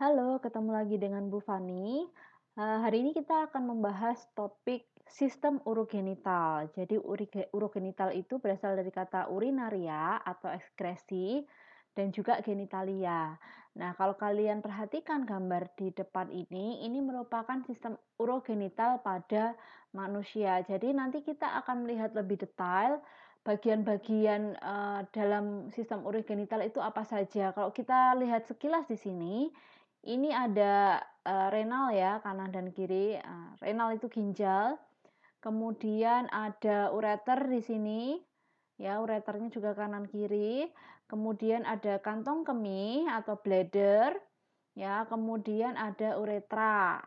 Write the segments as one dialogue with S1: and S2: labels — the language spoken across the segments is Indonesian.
S1: Halo, ketemu lagi dengan Bu Fani. Hari ini kita akan membahas topik sistem urogenital. Jadi urogenital itu berasal dari kata urinaria atau ekskresi dan juga genitalia. Nah, kalau kalian perhatikan gambar di depan ini merupakan sistem urogenital pada manusia. Jadi nanti kita akan melihat lebih detail bagian-bagian dalam sistem urogenital itu apa saja. Kalau kita lihat sekilas di sini, ini ada, renal ya, kanan dan kiri, renal itu ginjal, kemudian ada ureter di sini, ya, ureternya juga kanan kiri, kemudian ada kantong kemih atau bladder, ya, kemudian ada uretra.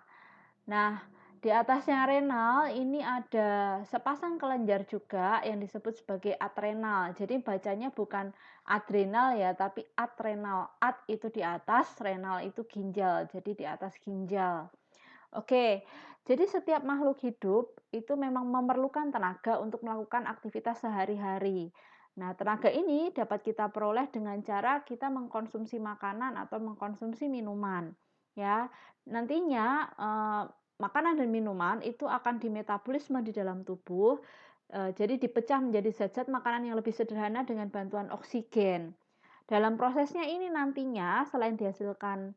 S1: Nah, di atasnya renal ini ada sepasang kelenjar juga yang disebut sebagai adrenal. Jadi bacanya bukan adrenal ya, tapi adrenal. Ad itu di atas, renal itu ginjal. Jadi di atas ginjal. Oke, jadi setiap makhluk hidup itu memang memerlukan tenaga untuk melakukan aktivitas sehari-hari. Nah, tenaga ini dapat kita peroleh dengan cara kita mengkonsumsi makanan atau mengkonsumsi minuman. Ya, nantinya makanan dan minuman itu akan dimetabolisme di dalam tubuh. Jadi dipecah menjadi zat-zat makanan yang lebih sederhana dengan bantuan oksigen. Dalam prosesnya ini nantinya selain dihasilkan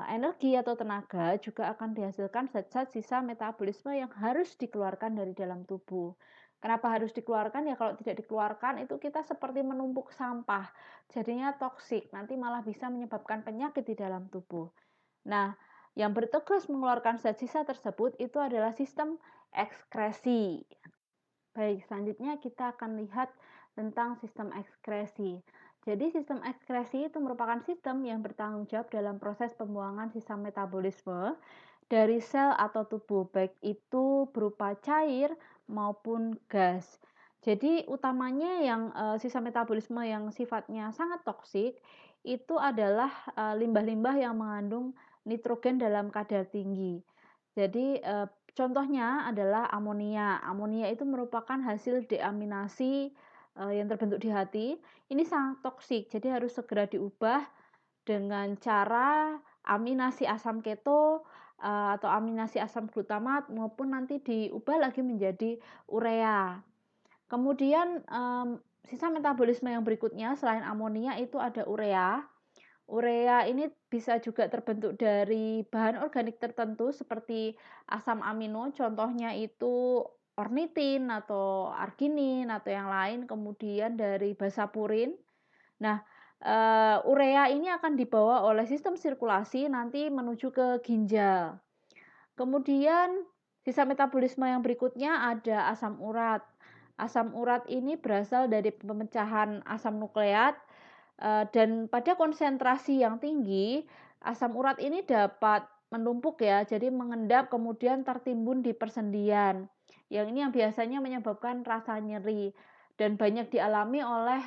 S1: energi atau tenaga, juga akan dihasilkan zat-zat sisa metabolisme yang harus dikeluarkan dari dalam tubuh. Kenapa harus dikeluarkan? Ya kalau tidak dikeluarkan itu kita seperti menumpuk sampah, jadinya toksik, nanti malah bisa menyebabkan penyakit di dalam tubuh. Nah, yang bertugas mengeluarkan zat sisa tersebut itu adalah sistem ekskresi. Baik, selanjutnya kita akan lihat tentang sistem ekskresi. Jadi sistem ekskresi itu merupakan sistem yang bertanggung jawab dalam proses pembuangan sisa metabolisme dari sel atau tubuh, baik itu berupa cair maupun gas. Jadi utamanya yang sisa metabolisme yang sifatnya sangat toksik itu adalah limbah-limbah yang mengandung nitrogen dalam kadar tinggi. Jadi contohnya adalah amonia. Amonia itu merupakan hasil deaminasi yang terbentuk di hati. Ini sangat toksik, jadi harus segera diubah dengan cara aminasi asam keto atau aminasi asam glutamat maupun nanti diubah lagi menjadi urea. Kemudian sisa metabolisme yang berikutnya selain amonia itu ada urea. Urea ini bisa juga terbentuk dari bahan organik tertentu seperti asam amino, contohnya itu ornitin atau arginin atau yang lain, kemudian dari basapurin. Nah, urea ini akan dibawa oleh sistem sirkulasi nanti menuju ke ginjal. Kemudian sisa metabolisme yang berikutnya ada asam urat. Asam urat ini berasal dari pemecahan asam nukleat dan pada konsentrasi yang tinggi, asam urat ini dapat menumpuk ya, jadi mengendap kemudian tertimbun di persendian. Yang ini yang biasanya menyebabkan rasa nyeri dan banyak dialami oleh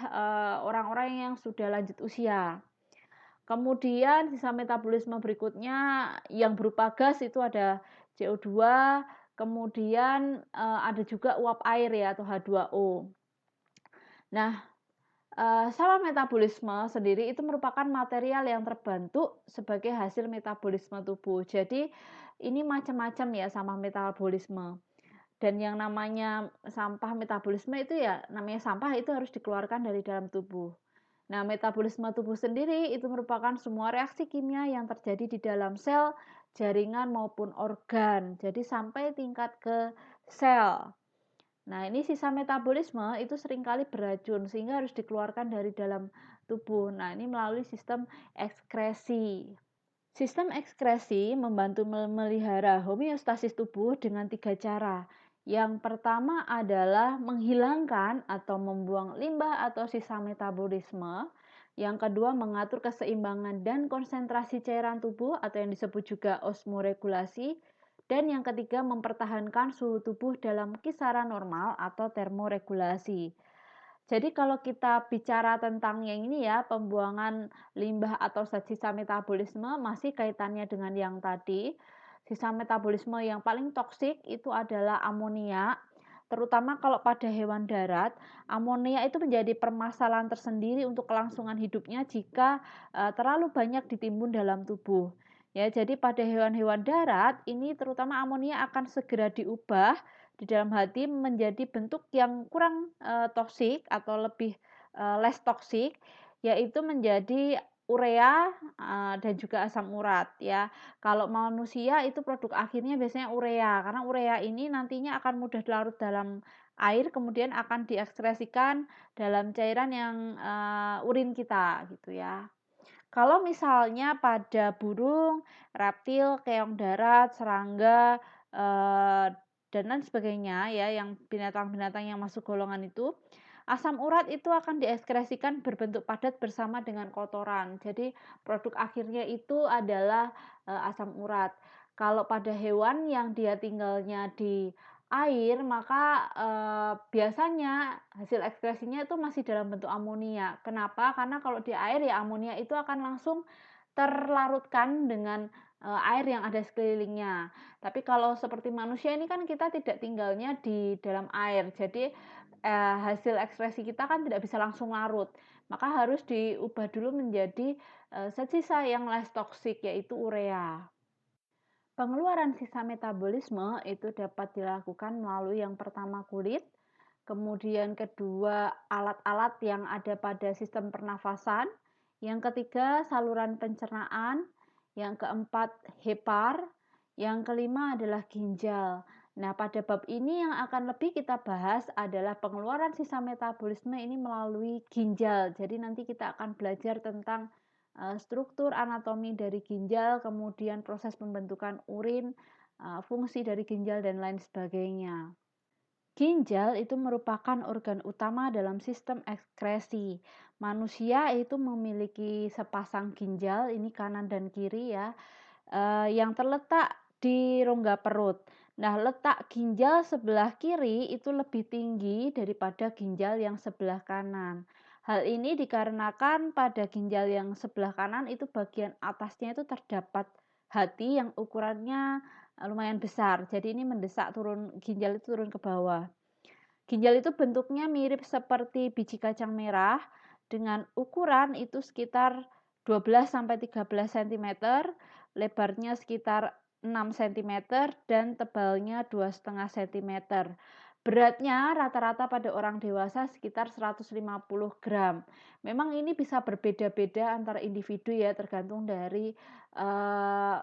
S1: orang-orang yang sudah lanjut usia. Kemudian sisa metabolisme berikutnya yang berupa gas itu ada CO2, kemudian ada juga uap air ya atau H2O. Nah, sama metabolisme sendiri itu merupakan material yang terbentuk sebagai hasil metabolisme tubuh. Jadi ini macam-macam ya sama metabolisme. Dan yang namanya sampah metabolisme itu ya namanya sampah itu harus dikeluarkan dari dalam tubuh. Nah, metabolisme tubuh sendiri itu merupakan semua reaksi kimia yang terjadi di dalam sel, jaringan maupun organ. Jadi sampai tingkat ke sel. Nah, ini sisa metabolisme itu seringkali beracun sehingga harus dikeluarkan dari dalam tubuh. Nah, ini melalui sistem ekskresi. Sistem ekskresi membantu memelihara homeostasis tubuh dengan 3 cara. Yang pertama adalah menghilangkan atau membuang limbah atau sisa metabolisme. Yang kedua mengatur keseimbangan dan konsentrasi cairan tubuh atau yang disebut juga osmoregulasi. Dan yang ketiga mempertahankan suhu tubuh dalam kisaran normal atau termoregulasi. Jadi kalau kita bicara tentang yang ini ya, pembuangan limbah atau zat sisa metabolisme masih kaitannya dengan yang tadi. Sisa metabolisme yang paling toksik itu adalah amonia. Terutama kalau pada hewan darat, amonia itu menjadi permasalahan tersendiri untuk kelangsungan hidupnya jika terlalu banyak ditimbun dalam tubuh. Ya, jadi pada hewan-hewan darat ini terutama amonia akan segera diubah di dalam hati menjadi bentuk yang kurang, toksik atau lebih, less toksik, yaitu menjadi urea, dan juga asam urat ya. Kalau manusia itu produk akhirnya biasanya urea, karena urea ini nantinya akan mudah larut dalam air kemudian akan diekskresikan dalam cairan yang, urin kita gitu ya. Kalau misalnya pada burung, reptil, keong darat, serangga, dan lain sebagainya ya, yang binatang-binatang yang masuk golongan itu, asam urat itu akan diekskresikan berbentuk padat bersama dengan kotoran. Jadi produk akhirnya itu adalah, asam urat. Kalau pada hewan yang dia tinggalnya di air, maka, biasanya hasil ekskresinya itu masih dalam bentuk amonia. Kenapa? Karena kalau di air ya amonia itu akan langsung terlarutkan dengan, air yang ada sekelilingnya. Tapi kalau seperti manusia ini kan kita tidak tinggalnya di dalam air, jadi, hasil ekskresi kita kan tidak bisa langsung larut. Maka harus diubah dulu menjadi, zat sisa yang less toxic yaitu urea. Pengeluaran sisa metabolisme itu dapat dilakukan melalui yang pertama kulit, kemudian kedua alat-alat yang ada pada sistem pernafasan, yang ketiga saluran pencernaan, yang keempat hepar, yang kelima adalah ginjal. Nah, pada bab ini yang akan lebih kita bahas adalah pengeluaran sisa metabolisme ini melalui ginjal. Jadi nanti kita akan belajar tentang struktur anatomi dari ginjal, kemudian proses pembentukan urin, fungsi dari ginjal dan lain sebagainya. Ginjal itu merupakan organ utama dalam sistem ekskresi. Manusia itu memiliki sepasang ginjal, ini kanan dan kiri ya, yang terletak di rongga perut. Nah, letak ginjal sebelah kiri itu lebih tinggi daripada ginjal yang sebelah kanan. Hal ini dikarenakan pada ginjal yang sebelah kanan itu bagian atasnya itu terdapat hati yang ukurannya lumayan besar. Jadi ini mendesak ginjal itu turun ke bawah. Ginjal itu bentuknya mirip seperti biji kacang merah dengan ukuran itu sekitar 12 sampai 13 cm, lebarnya sekitar 6 cm dan tebalnya 2,5 cm. Beratnya rata-rata pada orang dewasa sekitar 150 gram. Memang ini bisa berbeda-beda antara individu ya, tergantung dari uh,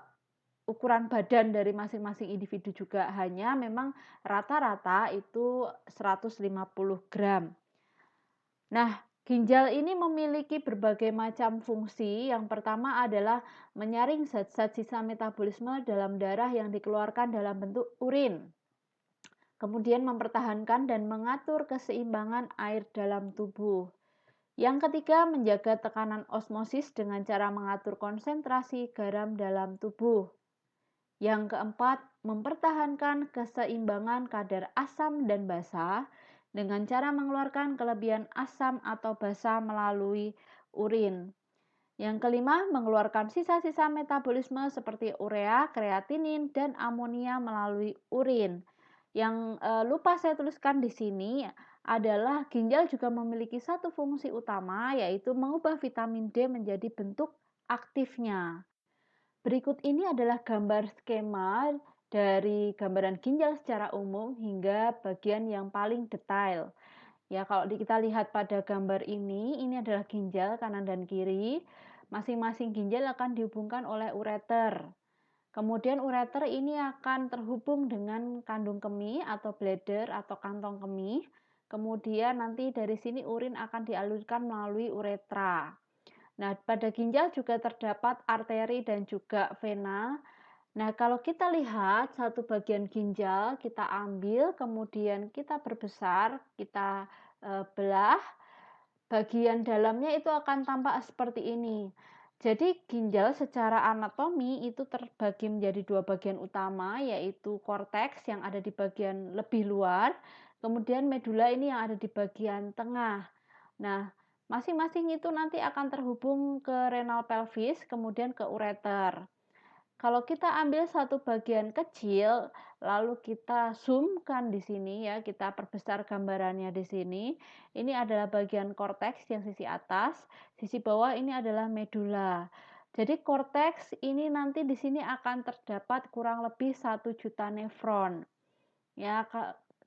S1: ukuran badan dari masing-masing individu juga, hanya memang rata-rata itu 150 gram. Nah, ginjal ini memiliki berbagai macam fungsi. Yang pertama adalah menyaring zat-zat sisa metabolisme dalam darah yang dikeluarkan dalam bentuk urin. Kemudian mempertahankan dan mengatur keseimbangan air dalam tubuh. Yang ketiga, menjaga tekanan osmosis dengan cara mengatur konsentrasi garam dalam tubuh. Yang keempat, mempertahankan keseimbangan kadar asam dan basa dengan cara mengeluarkan kelebihan asam atau basa melalui urin. Yang kelima, mengeluarkan sisa-sisa metabolisme seperti urea, kreatinin, dan amonia melalui urin. Yang lupa saya tuliskan di sini adalah ginjal juga memiliki satu fungsi utama, yaitu mengubah vitamin D menjadi bentuk aktifnya. Berikut ini adalah gambar skema dari gambaran ginjal secara umum hingga bagian yang paling detail. Ya, kalau kita lihat pada gambar ini adalah ginjal kanan dan kiri. Masing-masing ginjal akan dihubungkan oleh ureter. Kemudian ureter ini akan terhubung dengan kandung kemih atau bladder atau kantong kemih. Kemudian nanti dari sini urin akan dialirkan melalui uretra. Nah, pada ginjal juga terdapat arteri dan juga vena. Nah, kalau kita lihat satu bagian ginjal, kita ambil, kemudian kita perbesar, kita belah, bagian dalamnya itu akan tampak seperti ini. Jadi ginjal secara anatomi itu terbagi menjadi dua bagian utama, yaitu korteks yang ada di bagian lebih luar, kemudian medula ini yang ada di bagian tengah. Nah, masing-masing itu nanti akan terhubung ke renal pelvis, kemudian ke ureter. Kalau kita ambil satu bagian kecil, lalu kita zoomkan di sini ya, kita perbesar gambarannya di sini. Ini adalah bagian korteks yang sisi atas, sisi bawah ini adalah medula. Jadi korteks ini nanti di sini akan terdapat kurang lebih 1 juta nefron. Ya,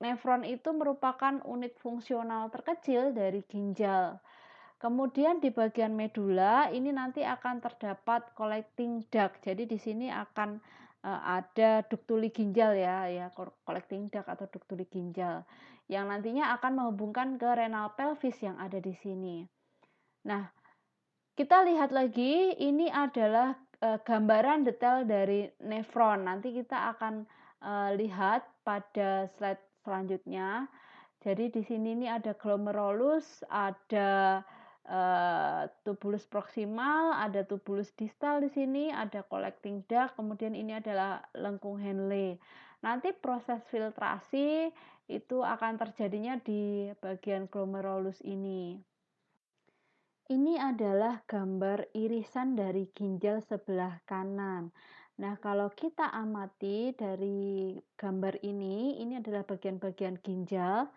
S1: nefron itu merupakan unit fungsional terkecil dari ginjal. Kemudian di bagian medula ini nanti akan terdapat collecting duct. Jadi di sini akan ada duktuli ginjal ya, collecting duct atau duktuli ginjal yang nantinya akan menghubungkan ke renal pelvis yang ada di sini. Nah, kita lihat lagi, ini adalah gambaran detail dari nefron. Nanti kita akan lihat pada slide selanjutnya. Jadi di sini ini ada glomerulus, ada tubulus proximal, ada tubulus distal di sini, ada collecting duct, kemudian ini adalah lengkung Henle. Nanti proses filtrasi itu akan terjadinya di bagian glomerulus ini. Ini adalah gambar irisan dari ginjal sebelah kanan. Nah, kalau kita amati dari gambar ini adalah bagian-bagian ginjal.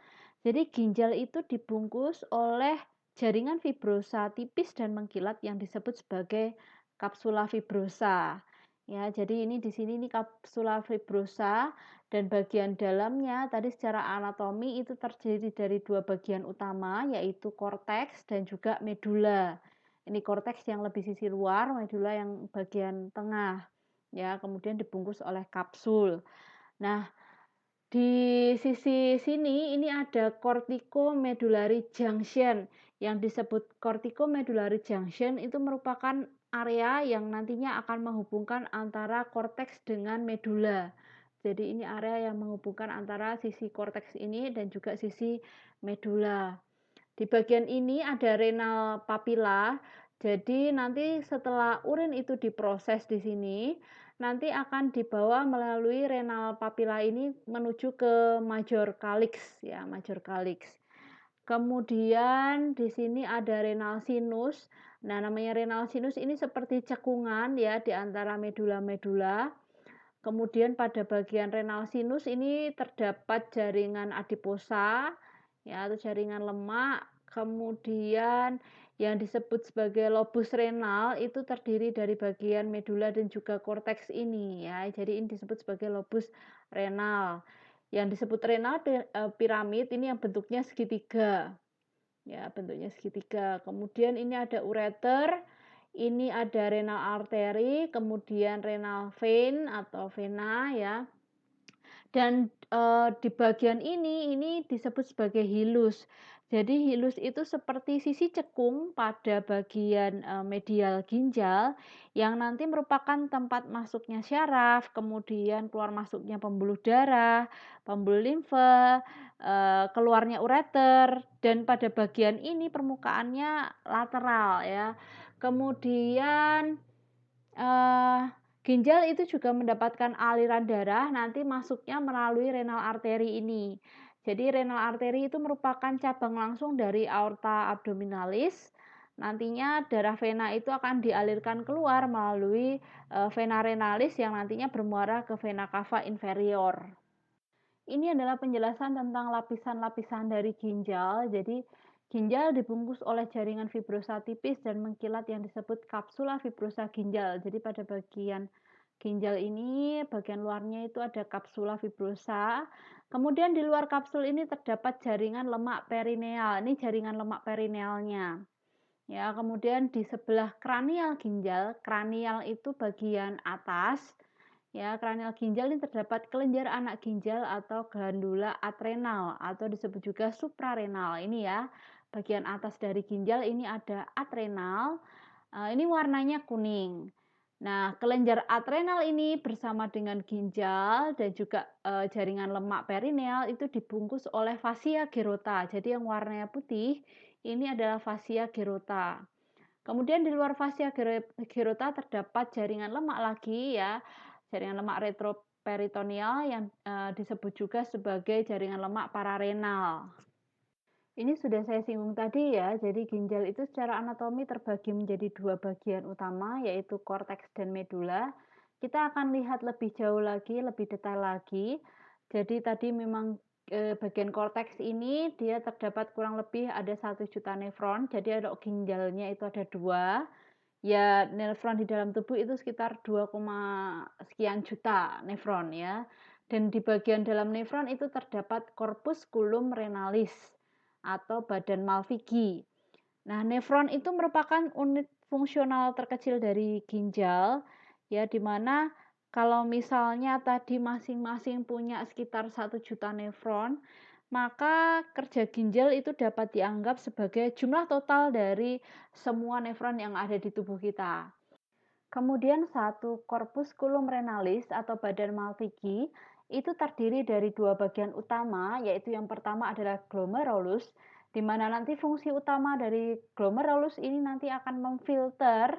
S1: Jadi ginjal itu dibungkus oleh jaringan fibrosa tipis dan mengkilat yang disebut sebagai kapsula fibrosa. Ya, jadi ini di sini ini kapsula fibrosa dan bagian dalamnya tadi secara anatomi itu terdiri dari 2 bagian utama yaitu korteks dan juga medula. Ini korteks yang lebih sisi luar, medula yang bagian tengah. Ya, kemudian dibungkus oleh kapsul. Nah, di sisi sini ini ada corticomedullary junction. Yang disebut corticomedullary junction itu merupakan area yang nantinya akan menghubungkan antara korteks dengan medula. Jadi ini area yang menghubungkan antara sisi korteks ini dan juga sisi medula. Di bagian ini ada renal papilla. Jadi nanti setelah urin itu diproses di sini, nanti akan dibawa melalui renal papilla ini menuju ke major calyx ya, major calyx. Kemudian di sini ada renal sinus. Nah, namanya renal sinus ini seperti cekungan ya di antara medula-medula. Kemudian pada bagian renal sinus ini terdapat jaringan adiposa ya atau jaringan lemak. Kemudian yang disebut sebagai lobus renal itu terdiri dari bagian medula dan juga korteks ini ya. Jadi ini disebut sebagai lobus renal. Yang disebut renal piramid ini yang bentuknya segitiga. Ya, bentuknya segitiga. Kemudian ini ada ureter, ini ada renal artery, kemudian renal vein atau vena ya. Dan di bagian ini disebut sebagai hilus. Jadi hilus itu seperti sisi cekung pada bagian medial ginjal yang nanti merupakan tempat masuknya syaraf, kemudian keluar masuknya pembuluh darah, pembuluh limfe, keluarnya ureter, dan pada bagian ini permukaannya lateral ya. Kemudian ginjal itu juga mendapatkan aliran darah nanti masuknya melalui renal arteri ini. Jadi renal arteri itu merupakan cabang langsung dari aorta abdominalis. Nantinya darah vena itu akan dialirkan keluar melalui vena renalis yang nantinya bermuara ke vena cava inferior. Ini adalah penjelasan tentang lapisan-lapisan dari ginjal. Jadi ginjal dibungkus oleh jaringan fibrosa tipis dan mengkilat yang disebut kapsula fibrosa ginjal. Jadi pada bagian ginjal ini, bagian luarnya itu ada kapsula fibrosa. Kemudian di luar kapsul ini terdapat jaringan lemak perineal. Ini jaringan lemak perinealnya. Ya, kemudian di sebelah kranial ginjal, kranial itu bagian atas. Ya, kranial ginjal ini terdapat kelenjar anak ginjal atau glandula adrenal atau disebut juga suprarenal. Ini ya, bagian atas dari ginjal ini ada adrenal. Ini warnanya kuning. Nah, kelenjar adrenal ini bersama dengan ginjal dan juga jaringan lemak perineal itu dibungkus oleh fascia gerota. Jadi yang warnanya putih ini adalah fascia gerota. Kemudian di luar fascia gerota terdapat jaringan lemak lagi ya, jaringan lemak retroperitoneal yang disebut juga sebagai jaringan lemak pararenal. Ini sudah saya singgung tadi ya, jadi ginjal itu secara anatomi terbagi menjadi 2 bagian utama yaitu korteks dan medula. Kita akan lihat lebih jauh lagi, lebih detail lagi. Jadi tadi memang bagian korteks ini dia terdapat kurang lebih ada 1 juta nefron, jadi ada ginjalnya itu ada 2. Ya, nefron di dalam tubuh itu sekitar 2, sekian juta nefron ya. Dan di bagian dalam nefron itu terdapat corpusculum renalis atau badan Malpighi. Nah, nefron itu merupakan unit fungsional terkecil dari ginjal ya, di mana kalau misalnya tadi masing-masing punya sekitar 1 juta nefron, maka kerja ginjal itu dapat dianggap sebagai jumlah total dari semua nefron yang ada di tubuh kita. Kemudian satu corpusculum renalis atau badan Malpighi itu terdiri dari dua bagian utama, yaitu yang pertama adalah glomerulus, di mana nanti fungsi utama dari glomerulus ini nanti akan memfilter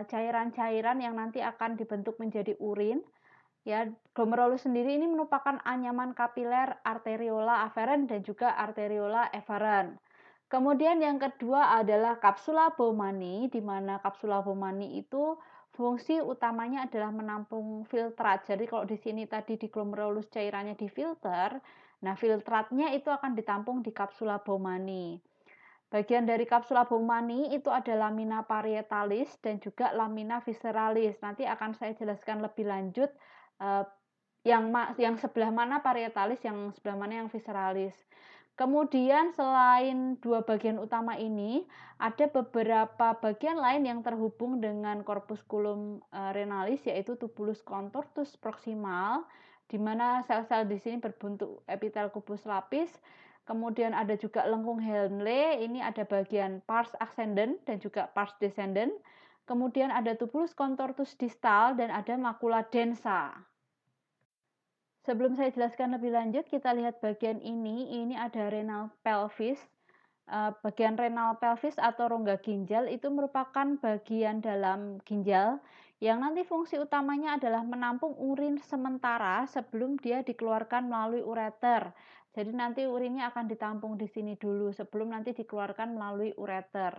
S1: cairan-cairan yang nanti akan dibentuk menjadi urin. Ya, glomerulus sendiri ini merupakan anyaman kapiler arteriola afferent dan juga arteriola efferent. Kemudian yang kedua adalah kapsula Bowmani, di mana kapsula Bowmani itu fungsi utamanya adalah menampung filtrat. Jadi kalau di sini tadi di glomerulus cairannya difilter, nah filtratnya itu akan ditampung di kapsula Bowmani. Bagian dari kapsula Bowmani itu ada lamina parietalis dan juga lamina visceralis. Nanti akan saya jelaskan lebih lanjut eh, yang sebelah mana parietalis, yang sebelah mana yang visceralis. Kemudian selain dua bagian utama ini, ada beberapa bagian lain yang terhubung dengan corpusculum renalis, yaitu tubulus contortus proximal, di mana sel-sel di sini berbentuk epitel kubus lapis. Kemudian ada juga lengkung Henle, ini ada bagian pars ascendent dan juga pars descendent. Kemudian ada tubulus contortus distal dan ada macula densa. Sebelum saya jelaskan lebih lanjut, kita lihat bagian ini ada renal pelvis. Bagian renal pelvis atau rongga ginjal itu merupakan bagian dalam ginjal yang nanti fungsi utamanya adalah menampung urin sementara sebelum dia dikeluarkan melalui ureter. Jadi nanti urinnya akan ditampung di sini dulu sebelum nanti dikeluarkan melalui ureter.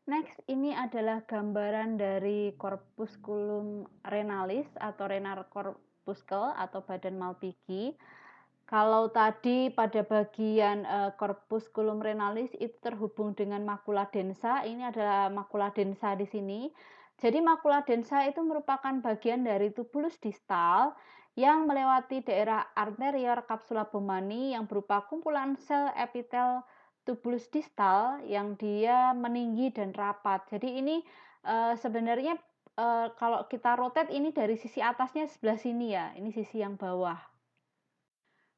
S1: Next, ini adalah gambaran dari corpusculum renalis atau renal corpuscle atau badan Malpighi. Kalau tadi pada bagian corpusculum renalis itu terhubung dengan macula densa, ini adalah macula densa di sini. Jadi macula densa itu merupakan bagian dari tubulus distal yang melewati daerah arterior kapsula Bowmani yang berupa kumpulan sel epitel tubulus distal yang dia meninggi dan rapat. Jadi ini sebenarnya kalau kita rotate ini dari sisi atasnya sebelah sini ya, ini sisi yang bawah.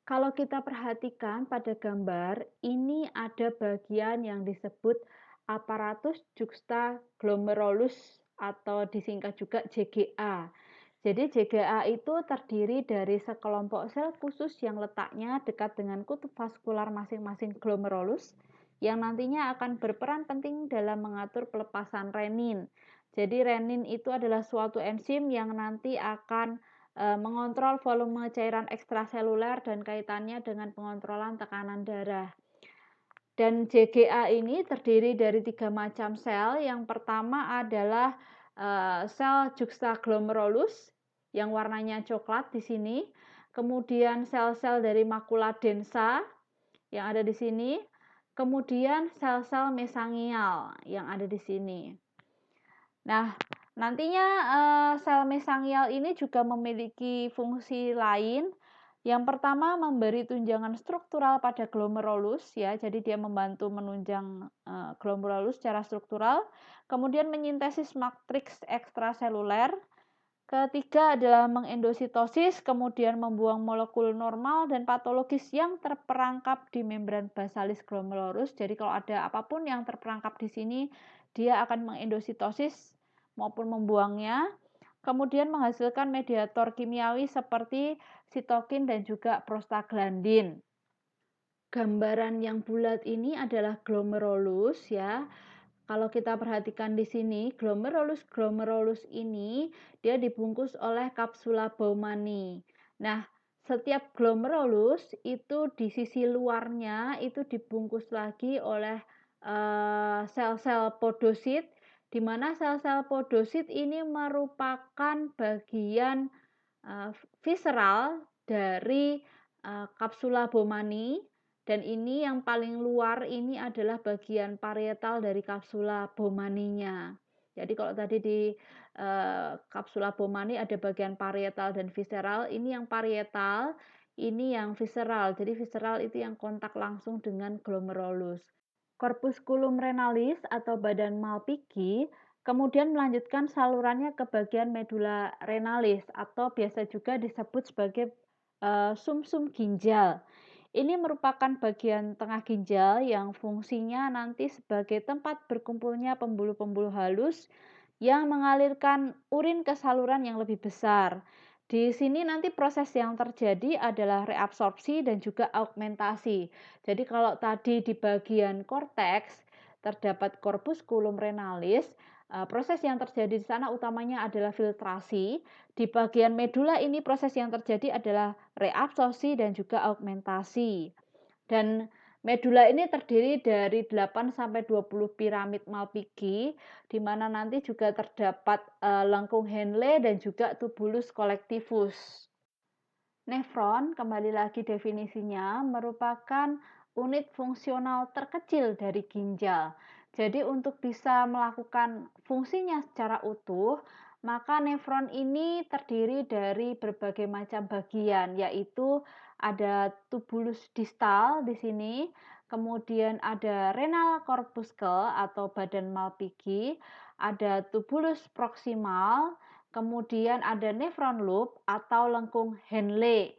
S1: Kalau kita perhatikan pada gambar, ini ada bagian yang disebut apparatus juxtaglomerulus atau disingkat juga JGA. Jadi JGA itu terdiri dari sekelompok sel khusus yang letaknya dekat dengan kutub vaskular masing-masing glomerulus yang nantinya akan berperan penting dalam mengatur pelepasan renin. Jadi renin itu adalah suatu enzim yang nanti akan mengontrol volume cairan ekstraseluler dan kaitannya dengan pengontrolan tekanan darah. Dan JGA ini terdiri dari 3 macam sel. Yang pertama adalah sel juxtaglomerulus yang warnanya coklat di sini. Kemudian sel-sel dari macula densa yang ada di sini. Kemudian sel-sel mesangial yang ada di sini. Nah, nantinya sel mesangial ini juga memiliki fungsi lain. Yang pertama memberi tunjangan struktural pada glomerulus ya, jadi dia membantu menunjang glomerulus secara struktural. Kemudian menyintesis matriks ekstraseluler. Ketiga adalah mengendositosis, kemudian membuang molekul normal dan patologis yang terperangkap di membran basalis glomerulus. Jadi kalau ada apapun yang terperangkap di sini, dia akan mengendositosis maupun membuangnya. Kemudian menghasilkan mediator kimiawi seperti sitokin dan juga prostaglandin. Gambaran yang bulat ini adalah glomerulus ya. Kalau kita perhatikan di sini, glomerulus ini dia dibungkus oleh kapsula Bowmani. Nah, setiap glomerulus itu di sisi luarnya itu dibungkus lagi oleh sel-sel podosit, di mana sel-sel podosit ini merupakan bagian visceral dari kapsula Bowmani. Dan ini yang paling luar ini adalah bagian parietal dari kapsula Bowmaninya. Jadi kalau tadi di, kapsula Bowmani ada bagian parietal dan visceral, ini yang parietal, ini yang visceral. Jadi visceral itu yang kontak langsung dengan glomerulus. Corpusculum renalis atau badan Malpighi kemudian melanjutkan salurannya ke bagian medula renalis atau biasa juga disebut sebagai sumsum ginjal. Ini merupakan bagian tengah ginjal yang fungsinya nanti sebagai tempat berkumpulnya pembuluh-pembuluh halus yang mengalirkan urin ke saluran yang lebih besar. Di sini nanti proses yang terjadi adalah reabsorpsi dan juga augmentasi. Jadi kalau tadi di bagian korteks terdapat corpusculum renalis, proses yang terjadi di sana utamanya adalah filtrasi. Di bagian medula ini proses yang terjadi adalah reabsorpsi dan juga augmentasi. Dan medula ini terdiri dari 8 sampai 20 piramid Malpighi, di mana nanti juga terdapat lengkung Henle dan juga tubulus collectivus. Nefron, kembali lagi definisinya, merupakan unit fungsional terkecil dari ginjal. Jadi untuk bisa melakukan fungsinya secara utuh, maka nefron ini terdiri dari berbagai macam bagian, yaitu ada tubulus distal di sini, kemudian ada renal corpuscle atau badan Malpighi, ada tubulus proximal, kemudian ada nefron loop atau lengkung Henle.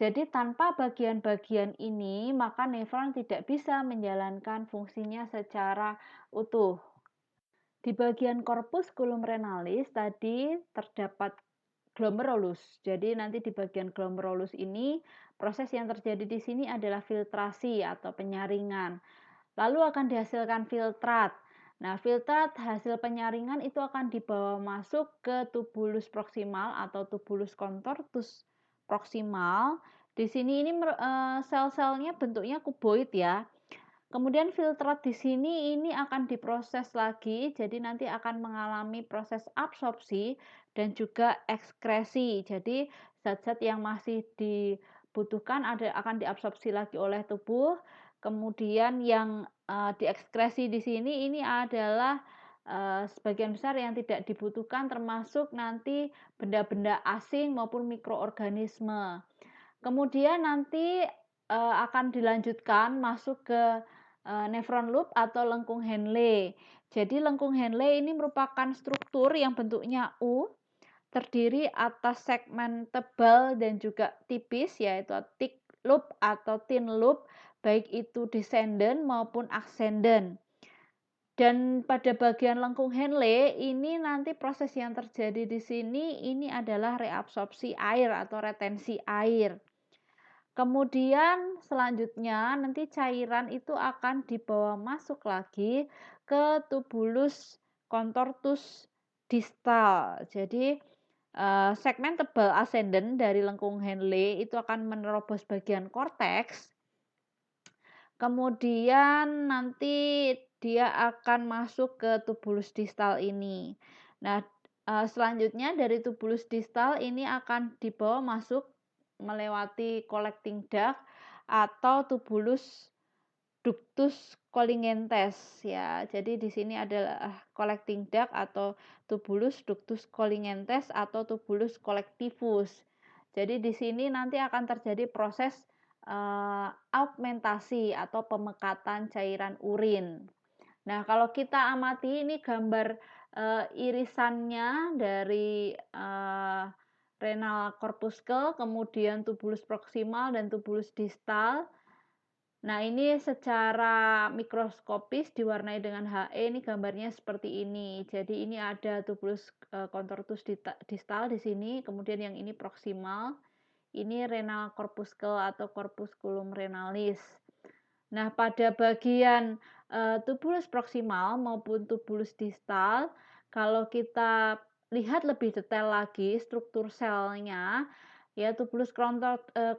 S1: Jadi tanpa bagian-bagian ini, maka nefron tidak bisa menjalankan fungsinya secara utuh. Di bagian corpusculum renalis tadi terdapat glomerulus. Jadi nanti di bagian glomerulus ini proses yang terjadi di sini adalah filtrasi atau penyaringan. Lalu akan dihasilkan filtrat. Nah, filtrat hasil penyaringan itu akan dibawa masuk ke tubulus proksimal atau tubulus contortus proksimal. Di sini ini sel-selnya bentuknya kuboid ya. Kemudian filtrat di sini ini akan diproses lagi, jadi nanti akan mengalami proses absorpsi dan juga ekskresi. Jadi zat-zat yang masih dibutuhkan akan diabsorpsi lagi oleh tubuh. Kemudian yang diekskresi di sini ini adalah sebagian besar yang tidak dibutuhkan, termasuk nanti benda-benda asing maupun mikroorganisme. Kemudian nanti akan dilanjutkan masuk ke nefron loop atau lengkung Henle. Jadi lengkung Henle ini merupakan struktur yang bentuknya U, terdiri atas segmen tebal dan juga tipis, yaitu thick loop atau thin loop, baik itu descendant maupun ascendant. Dan pada bagian lengkung Henle ini nanti proses yang terjadi di sini ini adalah reabsorpsi air atau retensi air. Kemudian selanjutnya nanti cairan itu akan dibawa masuk lagi ke tubulus contortus distal. Jadi segmen tebal ascendant dari lengkung Henle itu akan menerobos bagian korteks. Kemudian nanti dia akan masuk ke tubulus distal ini. Nah, selanjutnya dari tubulus distal ini akan dibawa masuk melewati collecting duct atau tubulus ductus colligentes ya. Jadi di sini adalah collecting duct atau tubulus ductus colligentes atau tubulus collectivus. Jadi di sini nanti akan terjadi proses augmentasi atau pemekatan cairan urin. Nah, kalau kita amati ini gambar irisannya dari renal corpuscle, kemudian tubulus proximal dan tubulus distal. Nah, ini secara mikroskopis diwarnai dengan He, ini gambarnya seperti ini. Jadi ini ada tubulus contortus distal di sini, kemudian yang ini proximal, ini renal corpuscle atau corpusculum renalis. Nah, pada bagian tubulus proximal maupun tubulus distal, kalau kita lihat lebih detail lagi struktur selnya, ya tubulus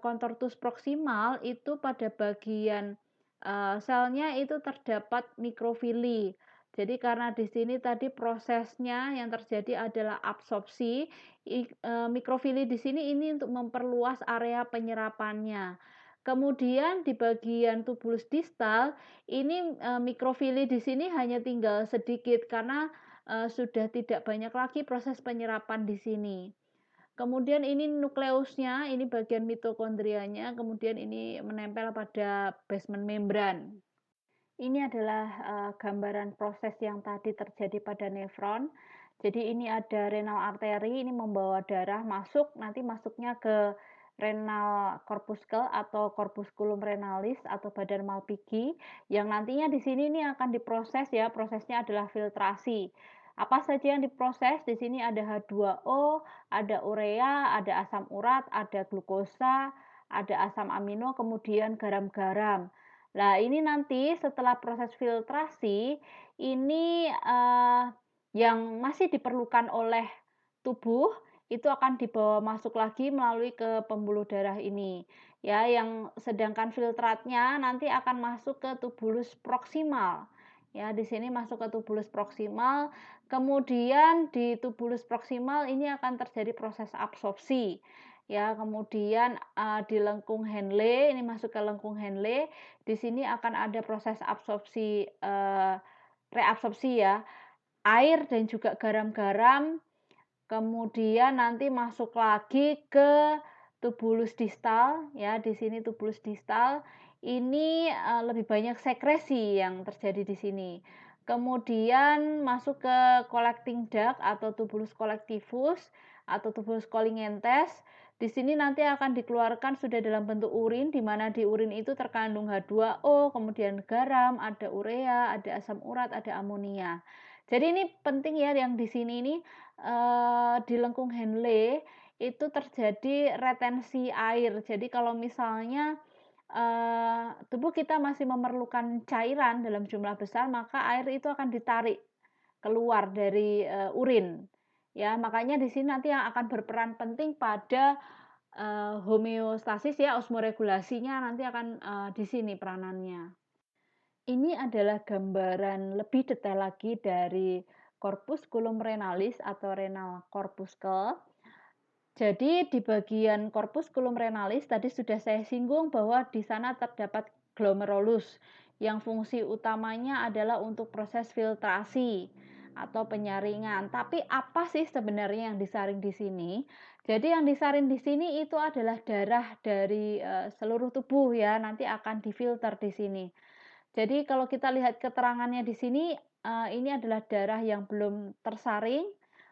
S1: contortus proximal itu pada bagian selnya itu terdapat mikrofili. Jadi karena di sini tadi prosesnya yang terjadi adalah absorpsi, mikrofili di sini ini untuk memperluas area penyerapannya. Kemudian di bagian tubulus distal ini mikrofili di sini hanya tinggal sedikit karena sudah tidak banyak lagi proses penyerapan di sini. Kemudian ini nukleusnya, ini bagian mitokondrianya, kemudian ini menempel pada basement membran. Ini adalah gambaran proses yang tadi terjadi pada nefron. Jadi ini ada renal arteri, ini membawa darah masuk, nanti masuknya ke renal corpuscle atau corpusculum renalis atau badan Malpighi, yang nantinya di sini ini akan diproses ya, prosesnya adalah filtrasi. Apa saja yang diproses? Di sini ada H2O, ada urea, ada asam urat, ada glukosa, ada asam amino, kemudian garam-garam. Nah, ini nanti setelah proses filtrasi, ini, yang masih diperlukan oleh tubuh, itu akan dibawa masuk lagi melalui ke pembuluh darah ini. Ya, yang sedangkan filtratnya nanti akan masuk ke tubulus proksimal. Ya, di sini masuk ke tubulus proksimal, kemudian di tubulus proksimal ini akan terjadi proses absorpsi. Ya, kemudian, di lengkung Henle, ini masuk ke lengkung Henle, di sini akan ada proses absorpsi, reabsorpsi ya, air dan juga garam-garam, kemudian nanti masuk lagi ke tubulus distal ya, di sini tubulus distal, ini, lebih banyak sekresi yang terjadi di sini. Kemudian masuk ke collecting duct atau tubulus collectivus atau tubulus colligentes. Di sini nanti akan dikeluarkan sudah dalam bentuk urin, di mana di urin itu terkandung H2O, kemudian garam, ada urea, ada asam urat, ada amonia. Jadi ini penting ya yang di sini ini, di lengkung Henle itu terjadi retensi air. Jadi kalau misalnya, tubuh kita masih memerlukan cairan dalam jumlah besar, maka air itu akan ditarik keluar dari, urin. Ya, makanya di sini nanti yang akan berperan penting pada, homeostasis ya, osmoregulasinya nanti akan, di sini peranannya. Ini adalah gambaran lebih detail lagi dari corpusculum renalis atau renal corpuscle. Jadi di bagian corpusculum renalis tadi sudah saya singgung bahwa di sana terdapat glomerulus yang fungsi utamanya adalah untuk proses filtrasi atau penyaringan. Tapi apa sih sebenarnya yang disaring di sini? Jadi yang disaring di sini itu adalah darah dari seluruh tubuh ya, nanti akan difilter di sini. Jadi kalau kita lihat keterangannya di sini, ini adalah darah yang belum tersaring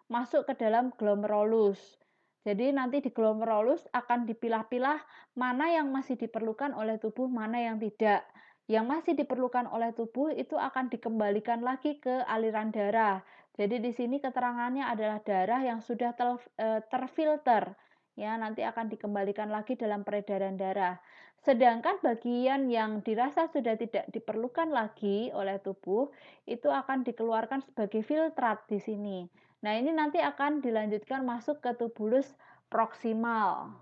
S1: masuk ke dalam glomerulus. Jadi nanti di glomerulus akan dipilah-pilah mana yang masih diperlukan oleh tubuh, mana yang tidak. Yang masih diperlukan oleh tubuh itu akan dikembalikan lagi ke aliran darah. Jadi di sini keterangannya adalah darah yang sudah terfilter, ya nanti akan dikembalikan lagi dalam peredaran darah. Sedangkan bagian yang dirasa sudah tidak diperlukan lagi oleh tubuh, itu akan dikeluarkan sebagai filtrat di sini. Nah, ini nanti akan dilanjutkan masuk ke tubulus proksimal.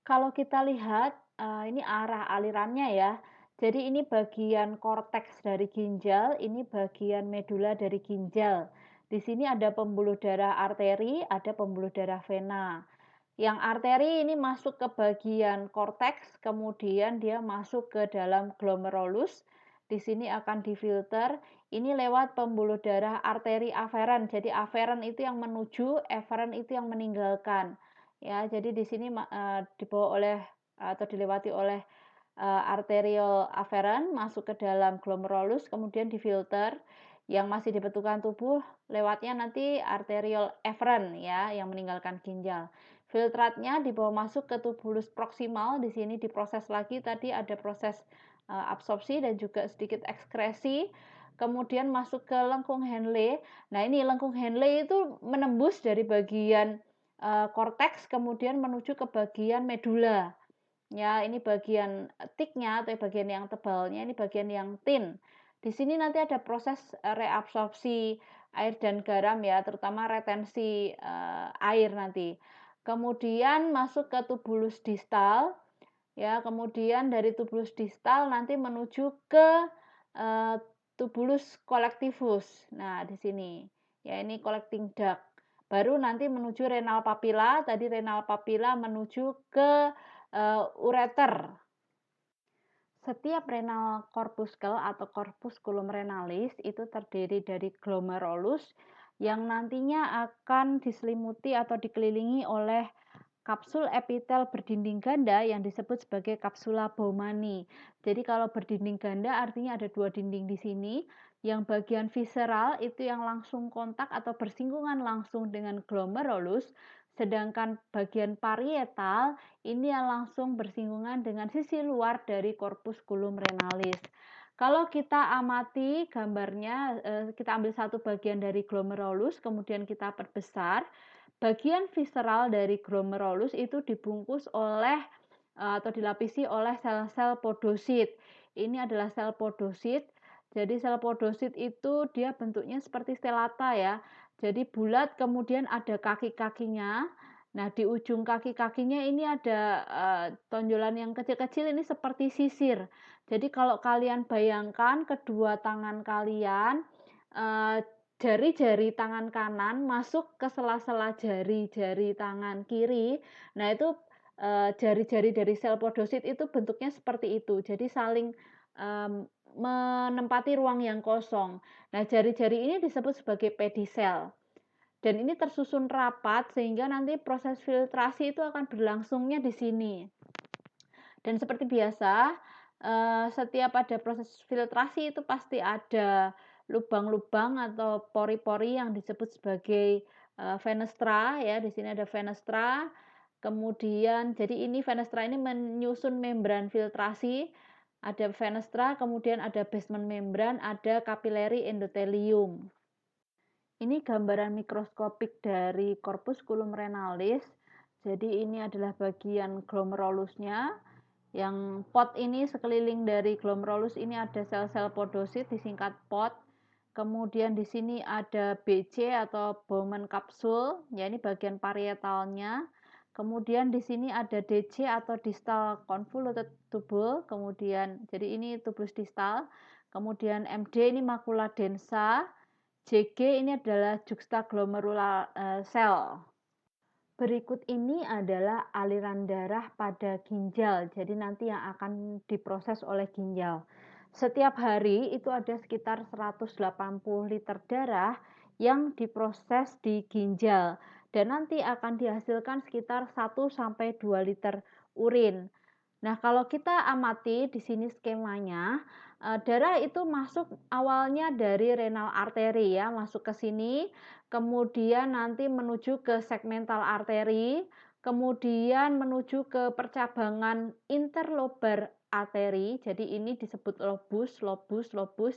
S1: Kalau kita lihat, ini arah alirannya ya. Jadi ini bagian korteks dari ginjal, ini bagian medula dari ginjal. Di sini ada pembuluh darah arteri, ada pembuluh darah vena. Yang arteri ini masuk ke bagian korteks, kemudian dia masuk ke dalam glomerulus. Di sini akan difilter. Ini lewat pembuluh darah arteri aferen. Jadi aferen itu yang menuju, eferen itu yang meninggalkan. Ya, jadi di sini dibawa oleh atau dilewati oleh arteriol aferen masuk ke dalam glomerulus, kemudian difilter. Yang masih dibutuhkan tubuh lewatnya nanti arteriol eferen ya, yang meninggalkan ginjal. Filtratnya dibawa masuk ke tubulus proksimal, di sini diproses lagi, tadi ada proses absorpsi dan juga sedikit ekskresi, kemudian masuk ke lengkung Henle. Nah, ini lengkung Henle itu menembus dari bagian korteks kemudian menuju ke bagian medula. Ya, ini bagian thicknya atau bagian yang tebalnya, ini bagian yang thin. Di sini nanti ada proses reabsorpsi air dan garam ya, terutama retensi air nanti. Kemudian masuk ke tubulus distal, ya, kemudian dari tubulus distal nanti menuju ke tubulus collectivus. Nah, di sini, ya ini collecting duct. Baru nanti menuju renal papilla, tadi renal papilla menuju ke ureter. Setiap renal corpuscle atau corpusculum renalis itu terdiri dari glomerulus yang nantinya akan diselimuti atau dikelilingi oleh kapsul epitel berdinding ganda yang disebut sebagai kapsula Bowmani. Jadi kalau berdinding ganda artinya ada dua dinding di sini. Yang bagian visceral itu yang langsung kontak atau bersinggungan langsung dengan glomerulus, sedangkan bagian parietal ini yang langsung bersinggungan dengan sisi luar dari corpusculum renalis. Kalau kita amati gambarnya, kita ambil satu bagian dari glomerulus, kemudian kita perbesar. Bagian visceral dari glomerulus itu dibungkus oleh atau dilapisi oleh sel-sel podosit. Ini adalah sel podosit. Jadi sel podosit itu dia bentuknya seperti stelata ya. Jadi bulat, kemudian ada kaki-kakinya. Nah, di ujung kaki-kakinya ini ada tonjolan yang kecil-kecil, ini seperti sisir. Jadi kalau kalian bayangkan kedua tangan kalian, jari-jari tangan kanan masuk ke sela-sela jari-jari tangan kiri. Nah, itu jari-jari dari sel podosit itu bentuknya seperti itu. Jadi saling menempati ruang yang kosong. Nah, jari-jari ini disebut sebagai pedicel. Dan ini tersusun rapat sehingga nanti proses filtrasi itu akan berlangsungnya di sini. Dan seperti biasa, setiap ada proses filtrasi itu pasti ada lubang-lubang atau pori-pori yang disebut sebagai fenestra ya. Di sini ada fenestra. Kemudian jadi ini fenestra ini menyusun membran filtrasi. Ada fenestra, kemudian ada basement membran, ada capillary endothelium. Ini gambaran mikroskopik dari corpusculum renalis. Jadi ini adalah bagian glomerulusnya. Yang pot ini sekeliling dari glomerulus ini ada sel-sel podosit disingkat pot. Kemudian di sini ada BC atau Bowman kapsul, ya ini bagian parietalnya. Kemudian di sini ada DC atau distal convoluted tubule, kemudian jadi ini tubulus distal. Kemudian MD ini makula densa, JG ini adalah juxtaglomerular cell. Berikut ini adalah aliran darah pada ginjal, jadi nanti yang akan diproses oleh ginjal. Setiap hari itu ada sekitar 180 liter darah yang diproses di ginjal dan nanti akan dihasilkan sekitar 1-2 liter urin. Nah, kalau kita amati di sini skemanya, darah itu masuk awalnya dari renal arteri ya, masuk ke sini, kemudian nanti menuju ke segmental arteri, kemudian menuju ke percabangan interlobar arteri. Jadi ini disebut lobus.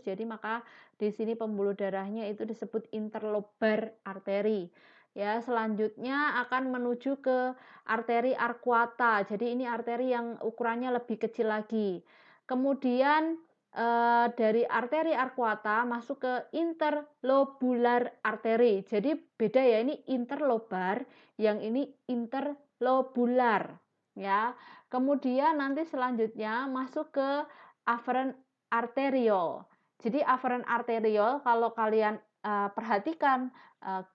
S1: Jadi maka di sini pembuluh darahnya itu disebut interlobar arteri. Ya, selanjutnya akan menuju ke arteri arcuata. Jadi ini arteri yang ukurannya lebih kecil lagi. Kemudian dari arteri arcuata masuk ke interlobular arteri. Jadi beda ya, ini interlobar, yang ini interlobular ya. Kemudian nanti selanjutnya masuk ke afferent arteriole. Jadi afferent arteriole kalau kalian perhatikan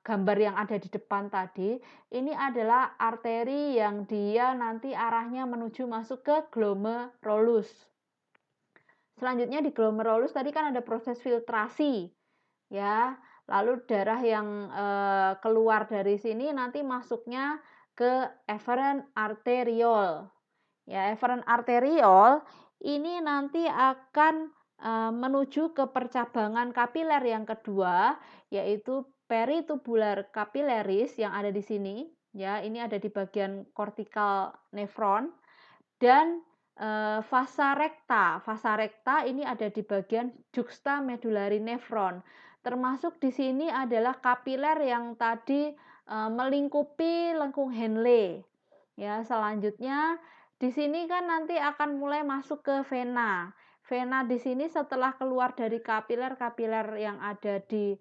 S1: gambar yang ada di depan tadi, ini adalah arteri yang dia nanti arahnya menuju masuk ke glomerulus. Selanjutnya di glomerulus tadi kan ada proses filtrasi ya. Lalu darah yang keluar dari sini nanti masuknya ke efferent arteriole. Ya, efferent arteriole ini nanti akan menuju ke percabangan kapiler yang kedua, yaitu peritubular capillaris yang ada di sini. Ya, ini ada di bagian cortical nephron dan vasa recta. Vasa recta ini ada di bagian juxtamedullary nephron. Termasuk di sini adalah kapiler yang tadi melingkupi lengkung Henle. Ya, selanjutnya di sini kan nanti akan mulai masuk ke vena. Vena di sini setelah keluar dari kapiler-kapiler yang ada di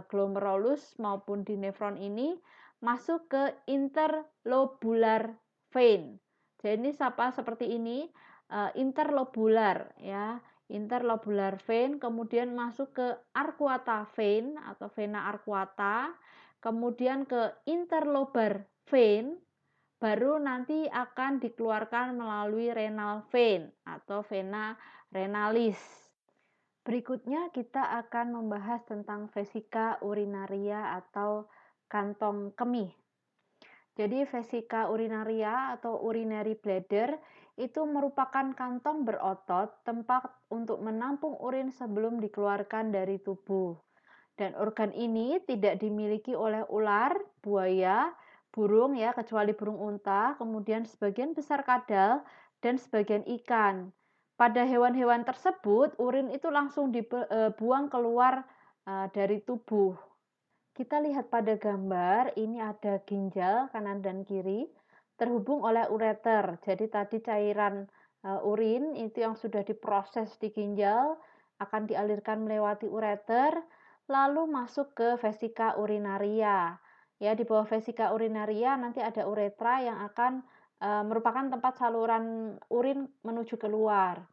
S1: glomerulus maupun di nephron ini masuk ke interlobular vein. Jadi ini seperti ini interlobular ya. Interlobular vein kemudian masuk ke arcuata vein atau vena arcuata, kemudian ke interlobar vein, baru nanti akan dikeluarkan melalui renal vein atau vena renalis. Berikutnya kita akan membahas tentang vesika urinaria atau kantong kemih. Jadi vesika urinaria atau urinary bladder itu merupakan kantong berotot tempat untuk menampung urin sebelum dikeluarkan dari tubuh. Dan organ ini tidak dimiliki oleh ular, buaya, burung ya, kecuali burung unta, kemudian sebagian besar kadal dan sebagian ikan. Pada hewan-hewan tersebut, urin itu langsung dibuang keluar dari tubuh. Kita lihat pada gambar, ini ada ginjal kanan dan kiri terhubung oleh ureter. Jadi tadi cairan urin itu yang sudah diproses di ginjal akan dialirkan melewati ureter lalu masuk ke vesika urinaria. Ya, di bawah vesika urinaria nanti ada uretra yang akan merupakan tempat saluran urin menuju keluar.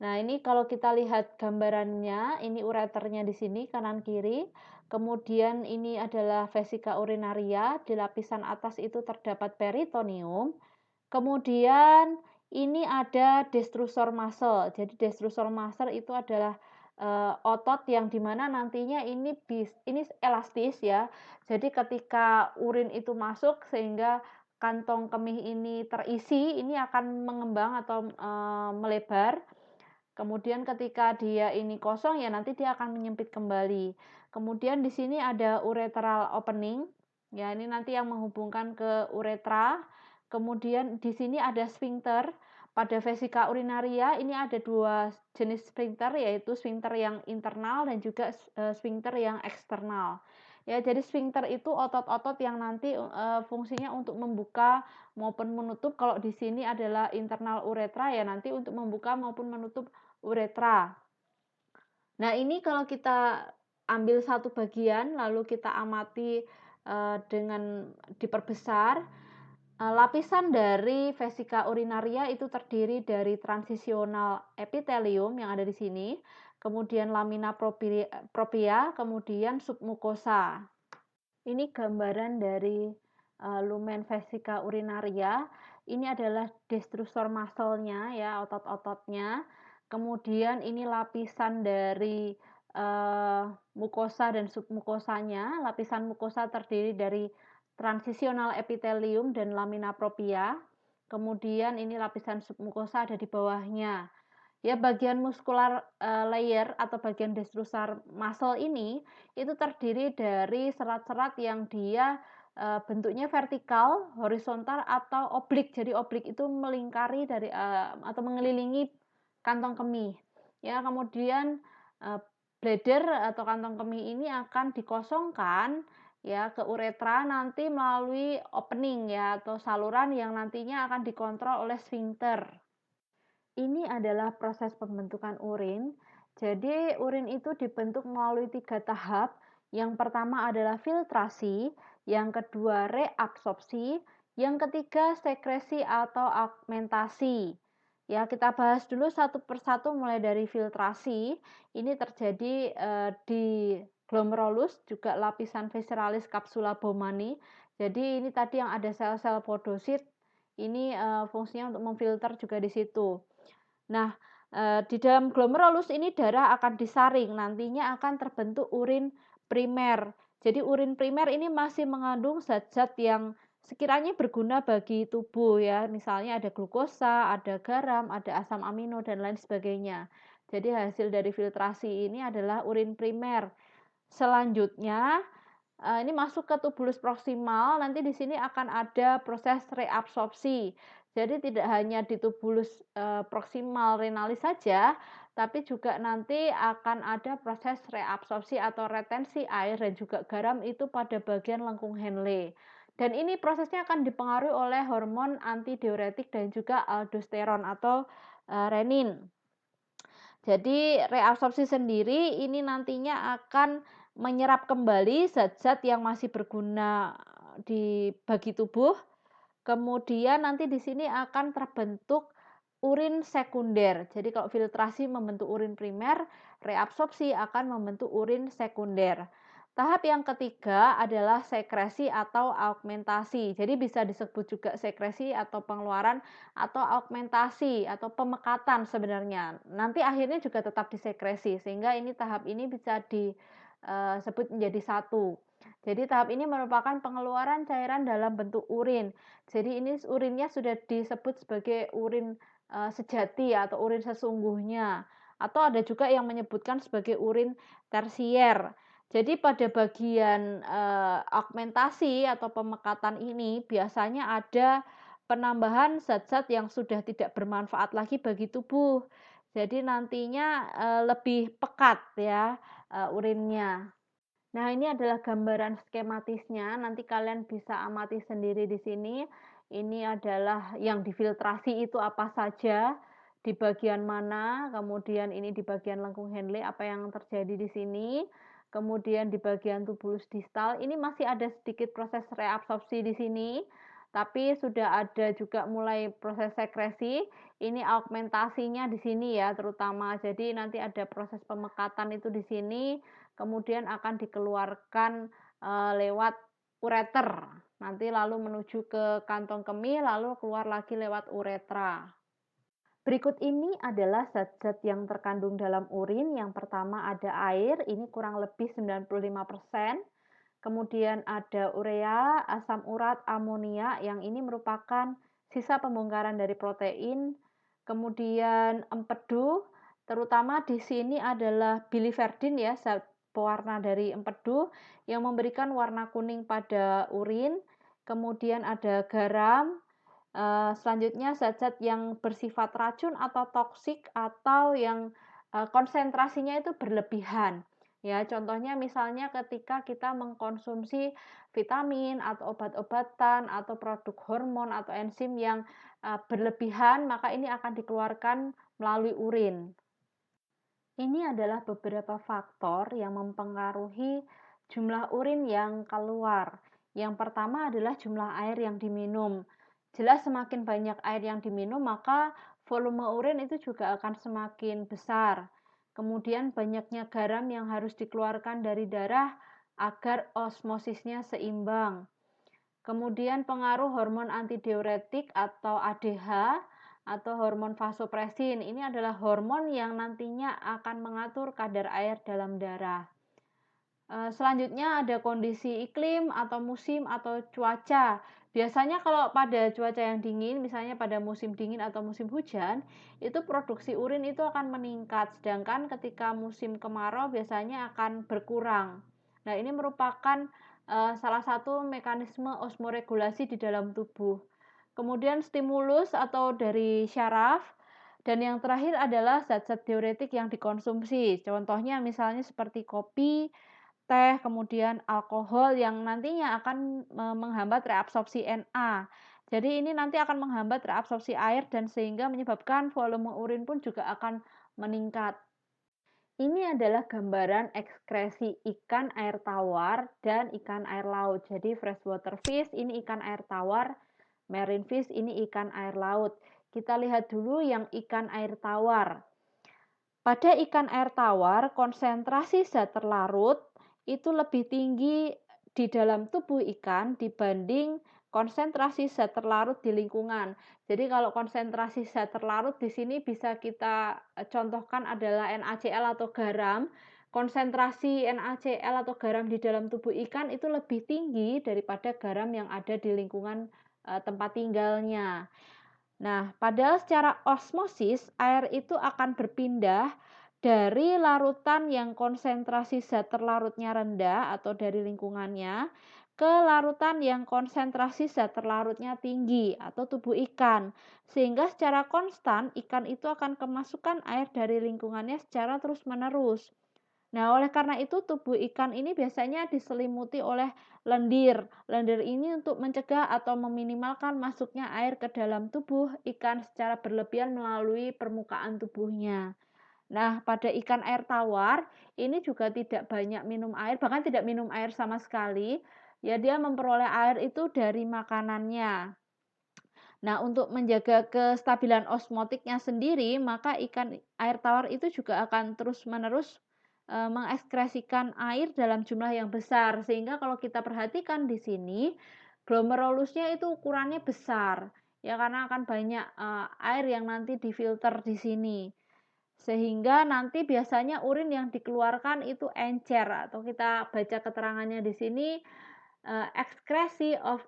S1: Nah, ini kalau kita lihat gambarannya, ini ureternya di sini kanan kiri. Kemudian ini adalah vesika urinaria, di lapisan atas itu terdapat peritoneum. Kemudian ini ada destrusor muscle. Jadi destrusor muscle itu adalah otot yang dimana nantinya ini elastis ya. Jadi ketika urin itu masuk sehingga kantong kemih ini terisi, ini akan mengembang atau melebar. Kemudian ketika dia ini kosong ya nanti dia akan menyempit kembali. Kemudian di sini ada ureteral opening. Ya, ini nanti yang menghubungkan ke uretra. Kemudian di sini ada sphincter. Pada vesika urinaria ini ada dua jenis sphincter yaitu sphincter yang internal dan juga sphincter yang eksternal. Ya, jadi sphincter itu otot-otot yang nanti fungsinya untuk membuka maupun menutup. Kalau di sini adalah internal uretra ya nanti untuk membuka maupun menutup uretra. Nah, ini kalau kita ambil satu bagian lalu kita amati dengan diperbesar, lapisan dari vesika urinaria itu terdiri dari transitional epithelium yang ada di sini, kemudian lamina propria, kemudian submucosa. Ini gambaran dari lumen vesika urinaria. Ini adalah destrusor muscle-nya ya, otot-ototnya. Kemudian ini lapisan dari mukosa dan submukosanya. Lapisan mukosa terdiri dari transitional epithelium dan lamina propria. Kemudian ini lapisan submukosa ada di bawahnya. Ya, bagian muskular layer atau bagian destrusor muscle ini itu terdiri dari serat-serat yang dia bentuknya vertikal, horizontal atau oblik. Jadi oblik itu melingkari dari atau mengelilingi kantong kemih. Ya, kemudian bladder atau kantong kemih ini akan dikosongkan ya ke uretra nanti melalui opening ya atau saluran yang nantinya akan dikontrol oleh sphincter. Ini adalah proses pembentukan urin. Jadi urin itu dibentuk melalui 3 tahap. Yang pertama adalah filtrasi, yang kedua reabsorpsi, yang ketiga sekresi atau augmentasi. Ya, kita bahas dulu satu persatu mulai dari filtrasi. Ini terjadi di glomerulus, juga lapisan visceralis capsula Bowmani. Jadi ini tadi yang ada sel-sel podosit, ini fungsinya untuk memfilter juga di situ. Nah, di dalam glomerulus ini darah akan disaring, nantinya akan terbentuk urin primer. Jadi urin primer ini masih mengandung zat-zat yang sekiranya berguna bagi tubuh ya, misalnya ada glukosa, ada garam, ada asam amino dan lain sebagainya. Jadi hasil dari filtrasi ini adalah urin primer. Selanjutnya ini masuk ke tubulus proksimal, nanti di sini akan ada proses reabsorpsi. Jadi tidak hanya di tubulus proksimal renalis saja, tapi juga nanti akan ada proses reabsorpsi atau retensi air dan juga garam itu pada bagian lengkung Henle. Dan ini prosesnya akan dipengaruhi oleh hormon antidiuretik dan juga aldosteron atau renin. Jadi reabsorpsi sendiri ini nantinya akan menyerap kembali zat-zat yang masih berguna bagi tubuh. Kemudian nanti di sini akan terbentuk urin sekunder. Jadi kalau filtrasi membentuk urin primer, reabsorpsi akan membentuk urin sekunder. Tahap yang ketiga adalah sekresi atau augmentasi. Jadi bisa disebut juga sekresi atau pengeluaran atau augmentasi atau pemekatan sebenarnya. Nanti akhirnya juga tetap disekresi sehingga ini tahap ini bisa disebut menjadi satu. Jadi tahap ini merupakan pengeluaran cairan dalam bentuk urin. Jadi ini urinnya sudah disebut sebagai urin sejati atau urin sesungguhnya. Atau ada juga yang menyebutkan sebagai urin tersier. Jadi pada bagian, augmentasi atau pemekatan ini biasanya ada penambahan zat-zat yang sudah tidak bermanfaat lagi bagi tubuh. Jadi nantinya, lebih pekat ya, urinnya. Nah, ini adalah gambaran skematisnya, nanti kalian bisa amati sendiri di sini. Ini adalah yang difiltrasi itu apa saja, di bagian mana, kemudian ini di bagian lengkung Henle apa yang terjadi di sini, kemudian di bagian tubulus distal ini masih ada sedikit proses reabsorpsi di sini, tapi sudah ada juga mulai proses sekresi, ini augmentasinya di sini ya terutama. Jadi nanti ada proses pemekatan itu di sini, kemudian akan dikeluarkan, lewat ureter, nanti lalu menuju ke kantong kemih, lalu keluar lagi lewat uretra. Berikut ini adalah zat-zat yang terkandung dalam urin. Yang pertama ada air, ini kurang lebih 95%. Kemudian ada urea, asam urat, amonia yang ini merupakan sisa pembongkaran dari protein. Kemudian empedu, terutama di sini adalah biliverdin ya, zat pewarna dari empedu yang memberikan warna kuning pada urin. Kemudian ada garam, selanjutnya zat-zat yang bersifat racun atau toksik atau yang, konsentrasinya itu berlebihan. Ya, contohnya misalnya ketika kita mengkonsumsi vitamin atau obat-obatan atau produk hormon atau enzim yang, berlebihan, maka ini akan dikeluarkan melalui urin. Ini adalah beberapa faktor yang mempengaruhi jumlah urin yang keluar. Yang pertama adalah jumlah air yang diminum. Jelas semakin banyak air yang diminum, maka volume urin itu juga akan semakin besar. Kemudian banyaknya garam yang harus dikeluarkan dari darah agar osmosisnya seimbang. Kemudian pengaruh hormon antidiuretik atau ADH atau hormon vasopresin. Ini adalah hormon yang nantinya akan mengatur kadar air dalam darah. Selanjutnya ada kondisi iklim atau musim atau cuaca. Biasanya kalau pada cuaca yang dingin, misalnya pada musim dingin atau musim hujan, itu produksi urin itu akan meningkat, sedangkan ketika musim kemarau biasanya akan berkurang. Nah, ini merupakan salah satu mekanisme osmoregulasi di dalam tubuh. Kemudian stimulus atau dari syaraf, dan yang terakhir adalah zat-zat diuretik yang dikonsumsi. Contohnya misalnya seperti kopi, teh, kemudian alkohol yang nantinya akan menghambat reabsorpsi Na. Jadi ini nanti akan menghambat reabsorpsi air dan sehingga menyebabkan volume urin pun juga akan meningkat. Ini adalah gambaran ekskresi ikan air tawar dan ikan air laut. Jadi freshwater fish ini ikan air tawar, marine fish ini ikan air laut. Kita lihat dulu yang ikan air tawar. Pada ikan air tawar, konsentrasi zat terlarut itu lebih tinggi di dalam tubuh ikan dibanding konsentrasi zat terlarut di lingkungan. Jadi kalau konsentrasi zat terlarut di sini bisa kita contohkan adalah NaCl atau garam. Konsentrasi NaCl atau garam di dalam tubuh ikan itu lebih tinggi daripada garam yang ada di lingkungan tempat tinggalnya. Nah, padahal secara osmosis air itu akan berpindah dari larutan yang konsentrasi zat terlarutnya rendah atau dari lingkungannya ke larutan yang konsentrasi zat terlarutnya tinggi atau tubuh ikan. Sehingga secara konstan ikan itu akan kemasukan air dari lingkungannya secara terus-menerus. Nah, oleh karena itu tubuh ikan ini biasanya diselimuti oleh lendir. Lendir ini untuk mencegah atau meminimalkan masuknya air ke dalam tubuh ikan secara berlebihan melalui permukaan tubuhnya. Nah, pada ikan air tawar ini juga tidak banyak minum air, bahkan tidak minum air sama sekali. Ya, dia memperoleh air itu dari makanannya. Nah, untuk menjaga kestabilan osmotiknya sendiri, maka ikan air tawar itu juga akan terus-menerus mengekskresikan air dalam jumlah yang besar. Sehingga kalau kita perhatikan di sini, glomerulusnya itu ukurannya besar, ya karena akan banyak, air yang nanti difilter di sini. Sehingga nanti biasanya urin yang dikeluarkan itu encer atau kita baca keterangannya di sini, ekskresi of,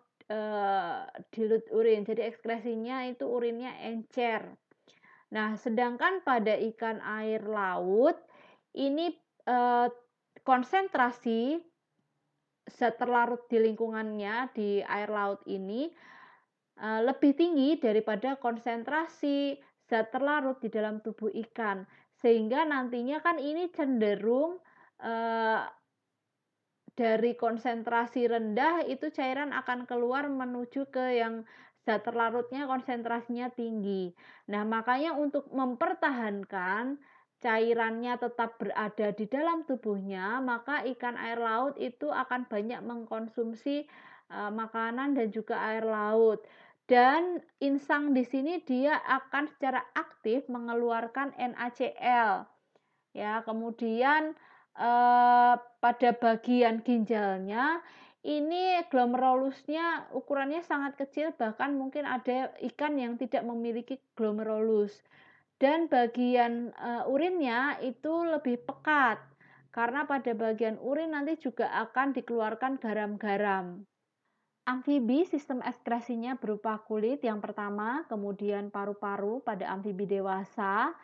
S1: dilute urine. Jadi ekskresinya itu urinnya encer. Nah, sedangkan pada ikan air laut ini, konsentrasi zat terlarut di lingkungannya di air laut ini, lebih tinggi daripada konsentrasi zat terlarut di dalam tubuh ikan. Sehingga nantinya kan ini cenderung, eee, dari konsentrasi rendah itu cairan akan keluar menuju ke yang zat terlarutnya konsentrasinya tinggi. Nah, makanya untuk mempertahankan cairannya tetap berada di dalam tubuhnya, maka ikan air laut itu akan banyak mengkonsumsi, makanan dan juga air laut. Dan insang di sini dia akan secara aktif mengeluarkan NaCl. Ya, kemudian, pada bagian ginjalnya, ini glomerulusnya ukurannya sangat kecil, bahkan mungkin ada ikan yang tidak memiliki glomerulus. Dan bagian, urinnya itu lebih pekat, karena pada bagian urin nanti juga akan dikeluarkan garam-garam. Amfibi sistem ekskresinya berupa kulit yang pertama, kemudian paru-paru pada amfibi dewasa,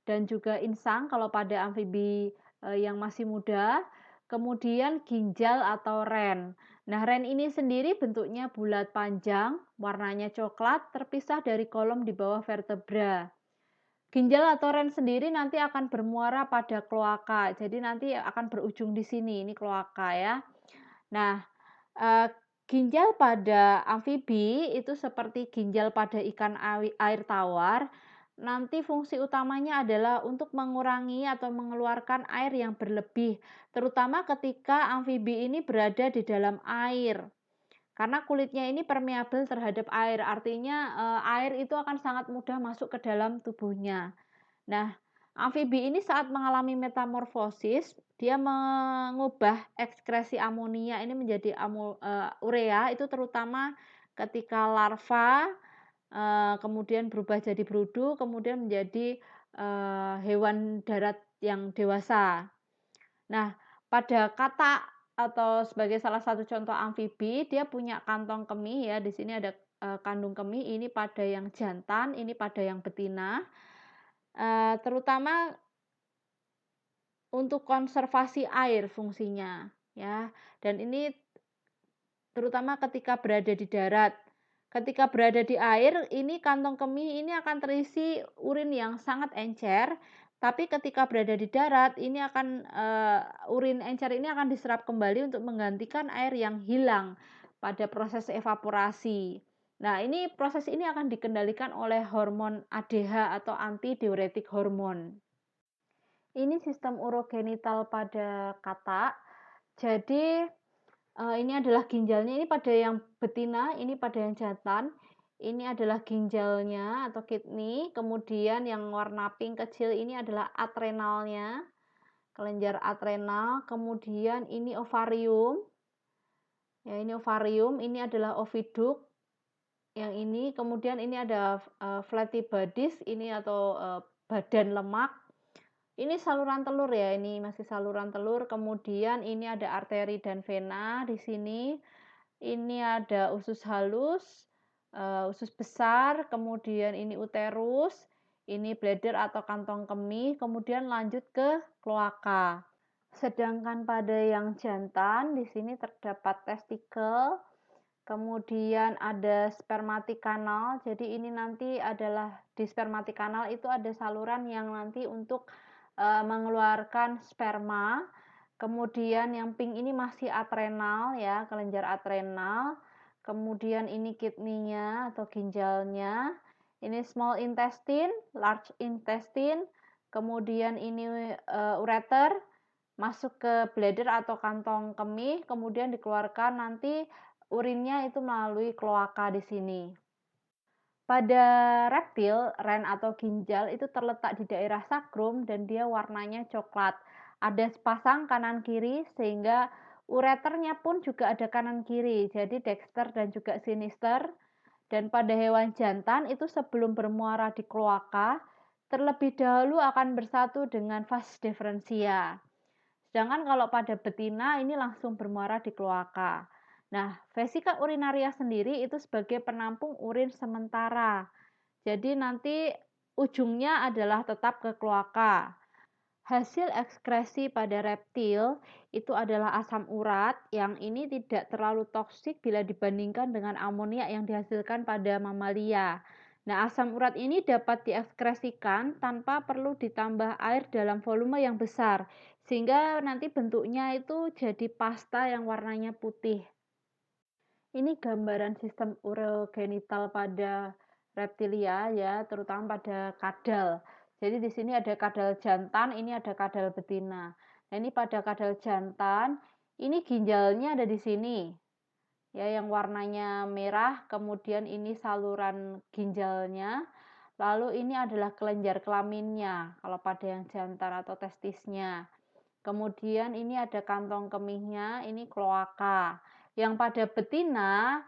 S1: dan juga insang kalau pada amfibi, yang masih muda, kemudian ginjal atau ren. Nah, ren ini sendiri bentuknya bulat panjang, warnanya coklat, terpisah dari kolom di bawah vertebra. Ginjal atau ren sendiri nanti akan bermuara pada kloaka, jadi nanti akan berujung di sini, ini kloaka ya. Nah, ginjal pada amfibi itu seperti ginjal pada ikan air tawar, nanti fungsi utamanya adalah untuk mengurangi atau mengeluarkan air yang berlebih, terutama ketika amfibi ini berada di dalam air. Karena kulitnya ini permeabel terhadap air, artinya, air itu akan sangat mudah masuk ke dalam tubuhnya. Nah, amfibi ini saat mengalami metamorfosis, dia mengubah ekskresi amonia ini menjadi urea, itu terutama ketika larva, kemudian berubah jadi berudu, kemudian menjadi, hewan darat yang dewasa. Nah, pada katak atau sebagai salah satu contoh amfibi, dia punya kantong kemih ya, di sini ada, kandung kemih, ini pada yang jantan, ini pada yang betina. Terutama untuk konservasi air fungsinya, ya. Dan ini terutama ketika berada di darat. Ketika berada di air, ini kantong kemih ini akan terisi urin yang sangat encer, tapi ketika berada di darat, ini akan, urin encer ini akan diserap kembali untuk menggantikan air yang hilang pada proses evaporasi. Nah, ini proses ini akan dikendalikan oleh hormon ADH atau antidiuretik hormon. Ini sistem urogenital pada katak. Jadi, ini adalah ginjalnya, ini pada yang betina, ini pada yang jantan. Ini adalah ginjalnya atau kidney, kemudian yang warna pink kecil ini adalah adrenalnya, kelenjar adrenal, kemudian ini ovarium. Ya, ini ovarium, ini adalah oviduct yang ini, kemudian ini ada, flatty bodies, ini atau, badan lemak. Ini saluran telur ya, ini masih saluran telur, kemudian ini ada arteri dan vena di sini. Ini ada usus halus, usus besar, kemudian ini uterus, ini bladder atau kantong kemih, kemudian lanjut ke kloaka. Sedangkan pada yang jantan di sini terdapat testikel, kemudian ada spermatic canal. Jadi ini nanti adalah di spermatic canal itu ada saluran yang nanti untuk mengeluarkan sperma. Kemudian yang pink ini masih adrenal ya, kelenjar adrenal. Kemudian ini kidney-nya atau ginjalnya. Ini small intestine, large intestine. Kemudian ini ureter masuk ke bladder atau kantong kemih, kemudian dikeluarkan nanti urinnya itu melalui kloaka di sini. Pada reptil, ren atau ginjal itu terletak di daerah sakrum dan dia warnanya coklat. ada sepasang kanan kiri sehingga ureternya pun juga ada kanan kiri, jadi dexter dan juga sinister. Dan pada hewan jantan itu sebelum bermuara di kloaka, terlebih dahulu akan bersatu dengan vas deferentia. Sedangkan kalau pada betina ini langsung bermuara di kloaka. Nah, vesika urinaria sendiri itu sebagai penampung urin sementara. Jadi nanti ujungnya adalah tetap ke kloaka. Hasil ekskresi pada reptil itu adalah asam urat yang ini tidak terlalu toksik bila dibandingkan dengan amonia yang dihasilkan pada mamalia. Nah, asam urat ini dapat diekskresikan tanpa perlu ditambah air dalam volume yang besar, sehingga nanti bentuknya itu jadi pasta yang warnanya putih. Ini gambaran sistem urogenital pada reptilia ya, terutama pada kadal. Jadi di sini ada kadal jantan, ini ada kadal betina. Nah, ini pada kadal jantan, ini ginjalnya ada di sini. Ya, yang warnanya merah, kemudian ini saluran ginjalnya. Lalu ini adalah kelenjar kelaminnya kalau pada yang jantan atau testisnya. Kemudian ini ada kantong kemihnya, ini kloaka. Yang pada betina,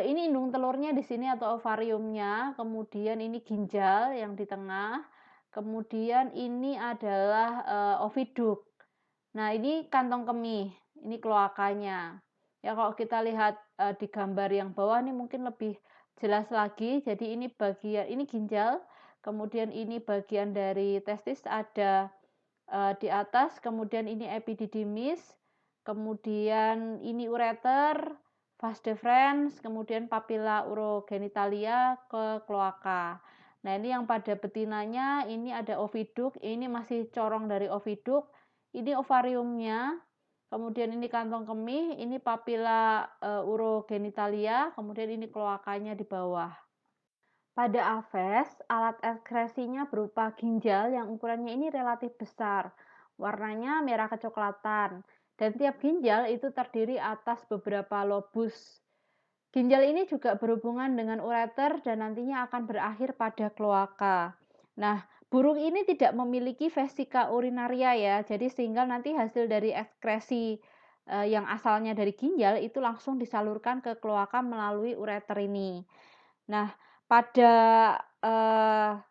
S1: ini indung telurnya di sini atau ovariumnya, kemudian ini ginjal yang di tengah, kemudian ini adalah oviduk. Nah, ini kantong kemih, ini kloakanya. Ya, kalau kita lihat di gambar yang bawah ini mungkin lebih jelas lagi. Jadi ini bagian ini ginjal, kemudian ini bagian dari testis ada di atas, kemudian ini epididymis, kemudian ini ureter, vas deferens, kemudian papilla urogenitalia ke kloaka. Nah, ini yang pada betinanya ini ada oviduk, ini masih corong dari oviduk, ini ovariumnya, kemudian ini kantong kemih, ini papilla urogenitalia, kemudian ini kloakanya di bawah. Pada aves, alat ekskresinya berupa ginjal yang ukurannya ini relatif besar, warnanya merah kecoklatan, dan tiap ginjal itu terdiri atas beberapa lobus. Ginjal ini juga berhubungan dengan ureter dan nantinya akan berakhir pada kloaka. Nah, burung ini tidak memiliki vesika urinaria ya, jadi sehingga nanti hasil dari ekskresi yang asalnya dari ginjal itu langsung disalurkan ke kloaka melalui ureter ini. Nah, pada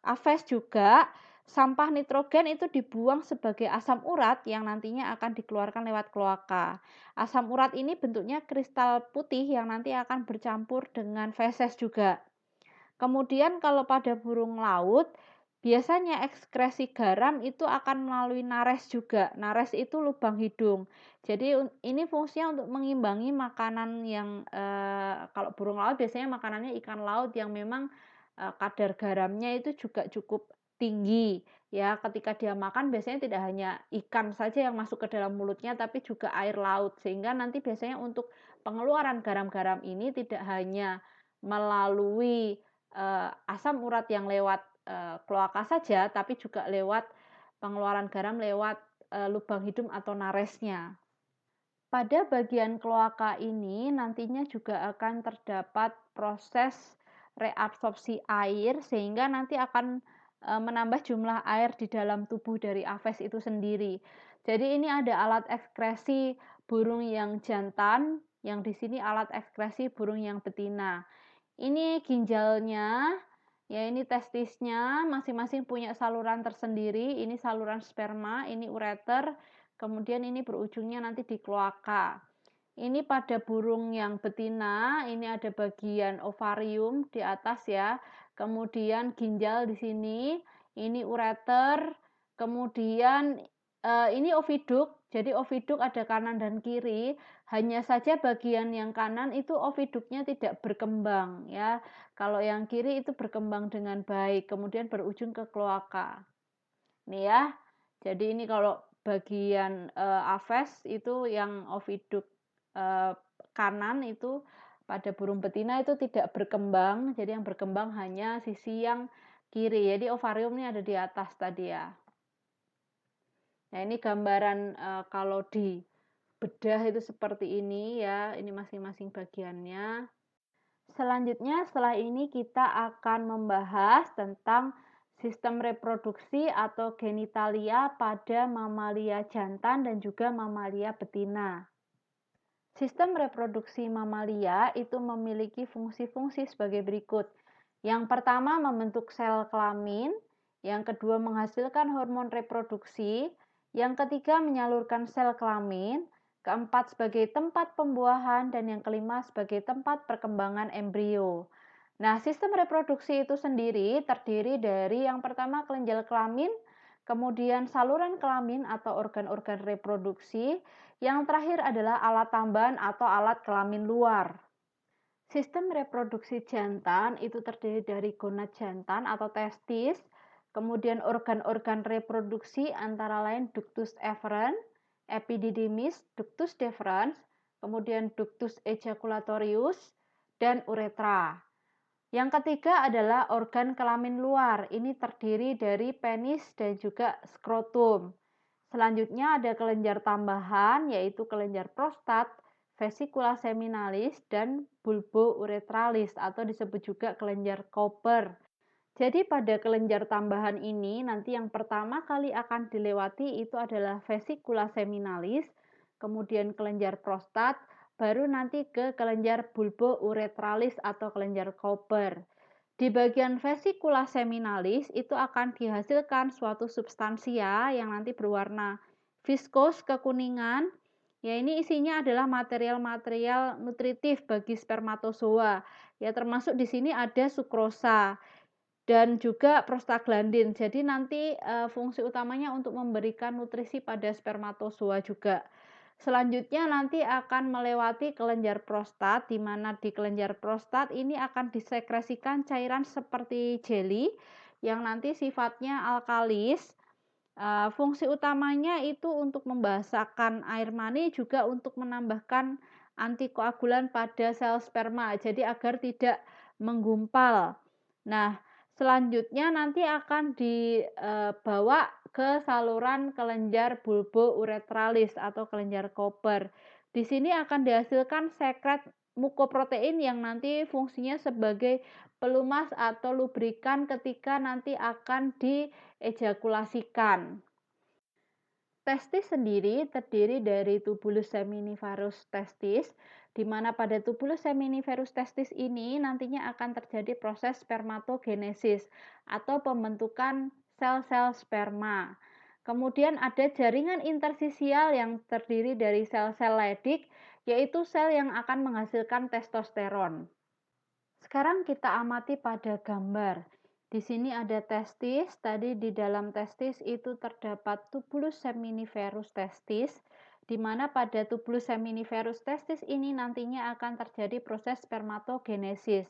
S1: aves juga sampah nitrogen itu dibuang sebagai asam urat yang nantinya akan dikeluarkan lewat kloaka. Asam urat ini bentuknya kristal putih yang nanti akan bercampur dengan feses juga. Kemudian kalau pada burung laut, biasanya ekskresi garam itu akan melalui nares juga. Nares itu lubang hidung. Jadi ini fungsinya untuk mengimbangi makanan yang kalau burung laut biasanya makanannya ikan laut yang memang kadar garamnya itu juga cukup tinggi ya. Ketika dia makan biasanya tidak hanya ikan saja yang masuk ke dalam mulutnya tapi juga air laut, sehingga nanti biasanya untuk pengeluaran garam-garam ini tidak hanya melalui asam urat yang lewat kloaka saja, tapi juga lewat pengeluaran garam lewat lubang hidung atau naresnya. Pada bagian kloaka ini nantinya juga akan terdapat proses reabsorpsi air sehingga nanti akan menambah jumlah air di dalam tubuh dari aves itu sendiri. Jadi ini ada alat ekskresi burung yang jantan, yang di sini alat ekskresi burung yang betina. Ini ginjalnya, ya ini testisnya, masing-masing punya saluran tersendiri. Ini saluran sperma, ini ureter, kemudian ini berujungnya nanti di kloaka. Ini pada burung yang betina, ini ada bagian ovarium di atas ya. Kemudian ginjal di sini, ini ureter, kemudian ini oviduk. Jadi oviduk ada kanan dan kiri. Hanya saja bagian yang kanan itu oviduknya tidak berkembang ya. Kalau yang kiri itu berkembang dengan baik, kemudian berujung ke kloaka. Nih ya. Jadi ini kalau bagian aves itu yang oviduk kanan itu pada burung betina itu tidak berkembang, jadi yang berkembang hanya sisi yang kiri. Jadi ovarium ini ada di atas tadi ya. Nah, ini gambaran kalau di bedah itu seperti ini ya, ini masing-masing bagiannya. Selanjutnya setelah ini kita akan membahas tentang sistem reproduksi atau genitalia pada mamalia jantan dan juga mamalia betina. Sistem reproduksi mamalia itu memiliki fungsi-fungsi sebagai berikut. Yang pertama membentuk sel kelamin, yang kedua menghasilkan hormon reproduksi, yang ketiga menyalurkan sel kelamin, keempat sebagai tempat pembuahan, dan yang kelima sebagai tempat perkembangan embrio. Nah, sistem reproduksi itu sendiri terdiri dari yang pertama kelenjar kelamin, kemudian saluran kelamin atau organ-organ reproduksi, yang terakhir adalah alat tambahan atau alat kelamin luar. Sistem reproduksi jantan itu terdiri dari gonad jantan atau testis, kemudian organ-organ reproduksi antara lain ductus efferens, epididymis, ductus deferens, kemudian ductus ejaculatorius, dan uretra. Yang ketiga adalah organ kelamin luar. Ini terdiri dari penis dan juga skrotum. Selanjutnya ada kelenjar tambahan yaitu kelenjar prostat, vesicula seminalis, dan bulbouretralis atau disebut juga kelenjar Cowper. Jadi pada kelenjar tambahan ini nanti yang pertama kali akan dilewati itu adalah vesicula seminalis, kemudian kelenjar prostat, baru nanti ke kelenjar bulbouretralis atau kelenjar Cowper. Di bagian vesicula seminalis itu akan dihasilkan suatu substansia yang nanti berwarna viskos kekuningan. Ya, ini isinya adalah material-material nutritif bagi spermatozoa. Ya, termasuk di sini ada sukrosa dan juga prostaglandin. Jadi nanti fungsi utamanya untuk memberikan nutrisi pada spermatozoa juga. Selanjutnya nanti akan melewati kelenjar prostat, di mana di kelenjar prostat ini akan disekresikan cairan seperti jeli yang nanti sifatnya alkalis. Fungsi utamanya itu untuk membasahkan air mani, juga untuk menambahkan antikoagulan pada sel sperma, jadi agar tidak menggumpal. Nah, selanjutnya nanti akan dibawa ke saluran kelenjar bulbouretralis atau kelenjar Cowper. Di sini akan dihasilkan sekret mukoprotein yang nanti fungsinya sebagai pelumas atau lubrikan ketika nanti akan diejakulasikan. Testis sendiri terdiri dari tubulus seminiferus testis, di mana pada tubulus seminiferus testis ini nantinya akan terjadi proses spermatogenesis atau pembentukan sel-sel sperma. Kemudian ada jaringan intersisial yang terdiri dari sel-sel Leydig, yaitu sel yang akan menghasilkan testosteron. Sekarang kita amati pada gambar. Di sini ada testis, tadi di dalam testis itu terdapat tubulus seminiferus testis, di mana pada tubulus seminiferus testis ini nantinya akan terjadi proses spermatogenesis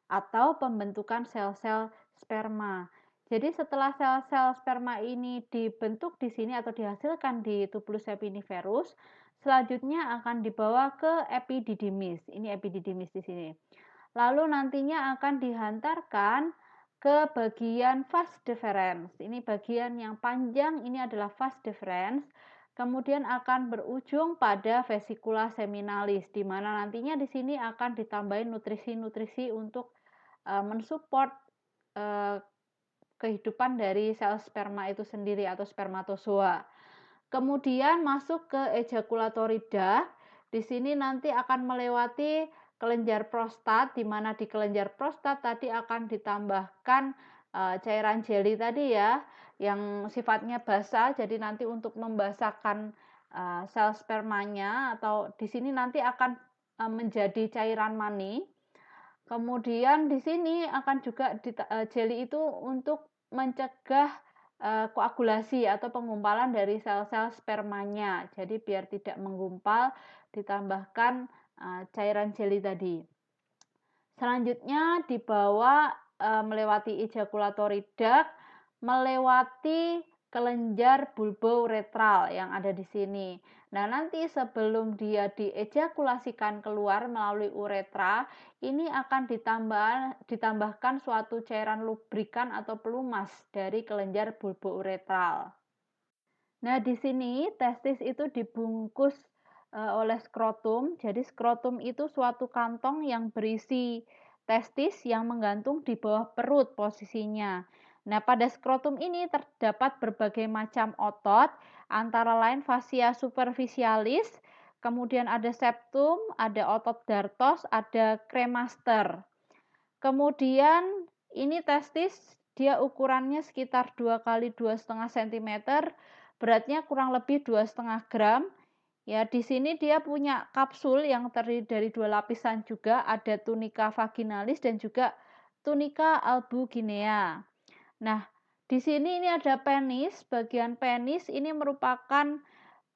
S1: atau pembentukan sel-sel sperma. Jadi setelah sel-sel sperma ini dibentuk di sini atau dihasilkan di tubulus seminiferus, selanjutnya akan dibawa ke epididymis. Ini epididymis di sini. Lalu nantinya akan dihantarkan ke bagian vas deferens. Ini bagian yang panjang, ini adalah vas deferens. Kemudian akan berujung pada vesicula seminalis, di mana nantinya di sini akan ditambahin nutrisi-nutrisi untuk mensupport kehidupan dari sel sperma itu sendiri atau spermatozoa. Kemudian masuk ke ejakulatory duct. Di sini nanti akan melewati kelenjar prostat, di mana di kelenjar prostat tadi akan ditambahkan cairan jeli tadi ya, yang sifatnya basah. Jadi nanti untuk membasahkan sel spermanya, atau di sini nanti akan menjadi cairan mani. Kemudian di sini akan juga jeli itu untuk mencegah koagulasi atau penggumpalan dari sel-sel spermanya. Jadi biar tidak menggumpal, ditambahkan cairan jeli tadi. Selanjutnya dibawa melewati ejakulatory duct, melewati kelenjar bulbouretral yang ada di sini. Nah, nanti sebelum dia diejakulasikan keluar melalui uretra, ini akan ditambahkan suatu cairan lubrikan atau pelumas dari kelenjar bulbouretral. Nah, di sini testis itu dibungkus oleh skrotum. Jadi skrotum itu suatu kantong yang berisi testis yang menggantung di bawah perut posisinya. Nah, pada skrotum ini terdapat berbagai macam otot, antara lain fascia superficialis, kemudian ada septum, ada otot dartos, ada cremaster. Kemudian ini testis, dia ukurannya sekitar 2 kali 2,5 cm, beratnya kurang lebih 2,5 gram. Ya, di sini dia punya kapsul yang terdiri dari 2 lapisan juga, ada tunica vaginalis dan juga tunica albuginea. Nah, di sini ini ada penis. Bagian penis ini merupakan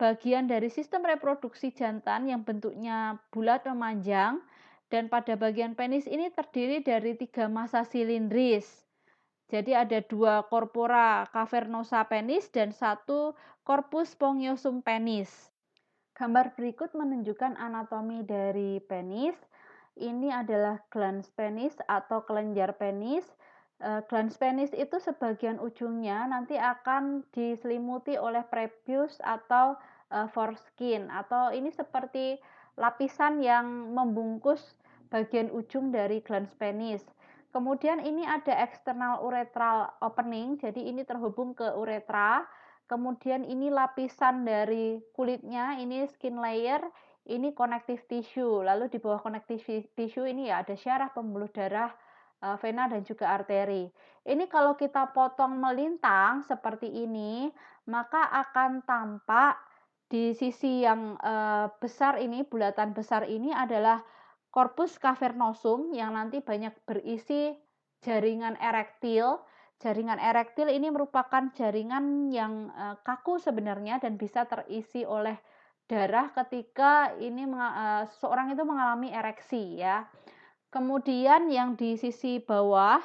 S1: bagian dari sistem reproduksi jantan yang bentuknya bulat memanjang, dan pada bagian penis ini terdiri dari 3 massa silindris. Jadi ada 2 corpora cavernosa penis dan 1 corpus spongiosum penis. Gambar berikut menunjukkan anatomi dari penis. Ini adalah glans penis atau kelenjar penis. Glans penis itu sebagian ujungnya nanti akan diselimuti oleh prepuce atau foreskin, atau ini seperti lapisan yang membungkus bagian ujung dari glans penis. Kemudian ini ada external urethral opening, jadi ini terhubung ke uretra. Kemudian ini lapisan dari kulitnya, ini skin layer, ini connective tissue. Lalu di bawah connective tissue ini ya ada syaraf, pembuluh darah, vena dan juga arteri. Ini kalau kita potong melintang seperti ini, maka akan tampak di sisi yang besar ini, bulatan besar ini adalah corpus cavernosum yang nanti banyak berisi jaringan erektil. Jaringan erektil ini merupakan jaringan yang kaku sebenarnya dan bisa terisi oleh darah ketika seseorang itu mengalami ereksi ya. Kemudian yang di sisi bawah,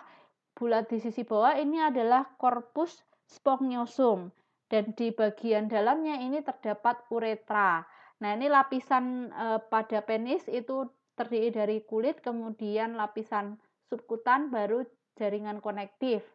S1: bulat di sisi bawah ini adalah corpus spongiosum, dan di bagian dalamnya ini terdapat uretra. Nah, ini lapisan pada penis itu terdiri dari kulit, kemudian lapisan subkutan, baru jaringan konektif.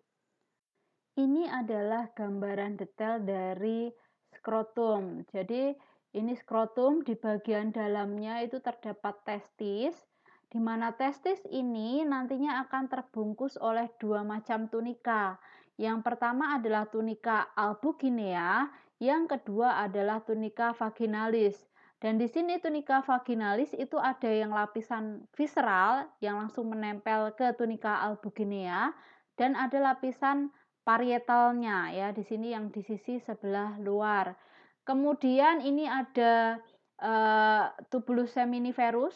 S1: Ini adalah gambaran detail dari skrotum. Jadi ini skrotum, di bagian dalamnya itu terdapat testis, di mana testis ini nantinya akan terbungkus oleh 2 macam tunika. Yang pertama adalah tunika albuginea, yang kedua adalah tunika vaginalis. Dan di sini tunika vaginalis itu ada yang lapisan visceral yang langsung menempel ke tunika albuginea, dan ada lapisan parietalnya ya, di sini yang di sisi sebelah luar. Kemudian ini ada tubulus seminiferus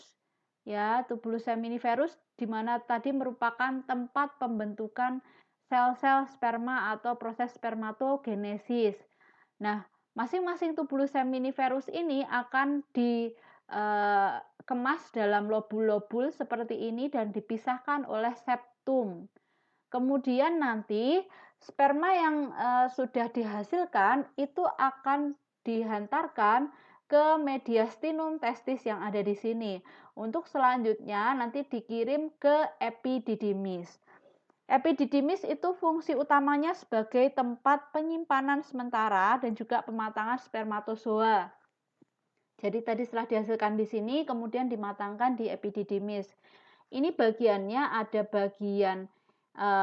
S1: ya, tubulus seminiferus di mana tadi merupakan tempat pembentukan sel-sel sperma atau proses spermatogenesis. Nah, masing-masing tubulus seminiferus ini akan dikemas dalam lobul-lobul seperti ini dan dipisahkan oleh septum. Kemudian nanti sperma yang sudah dihasilkan itu akan dihantarkan ke mediastinum testis yang ada di sini. Untuk selanjutnya nanti dikirim ke epididymis. Epididymis itu fungsi utamanya sebagai tempat penyimpanan sementara dan juga pematangan spermatozoa. Jadi tadi setelah dihasilkan di sini, kemudian dimatangkan di epididymis. Ini bagiannya ada bagian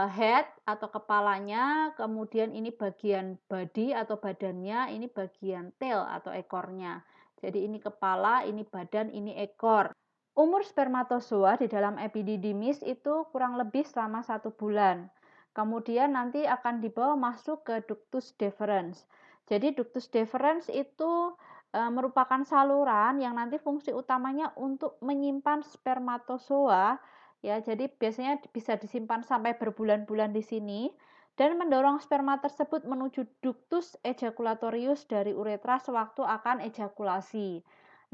S1: head atau kepalanya, kemudian ini bagian body atau badannya, ini bagian tail atau ekornya. Jadi ini kepala, ini badan, ini ekor. Umur spermatozoa di dalam epididymis itu kurang lebih selama 1 bulan. Kemudian nanti akan dibawa masuk ke ductus deferens. Jadi ductus deferens itu merupakan saluran yang nanti fungsi utamanya untuk menyimpan spermatozoa ya. Jadi biasanya bisa disimpan sampai berbulan-bulan di sini dan mendorong sperma tersebut menuju ductus ejaculatorius dari uretra sewaktu akan ejakulasi.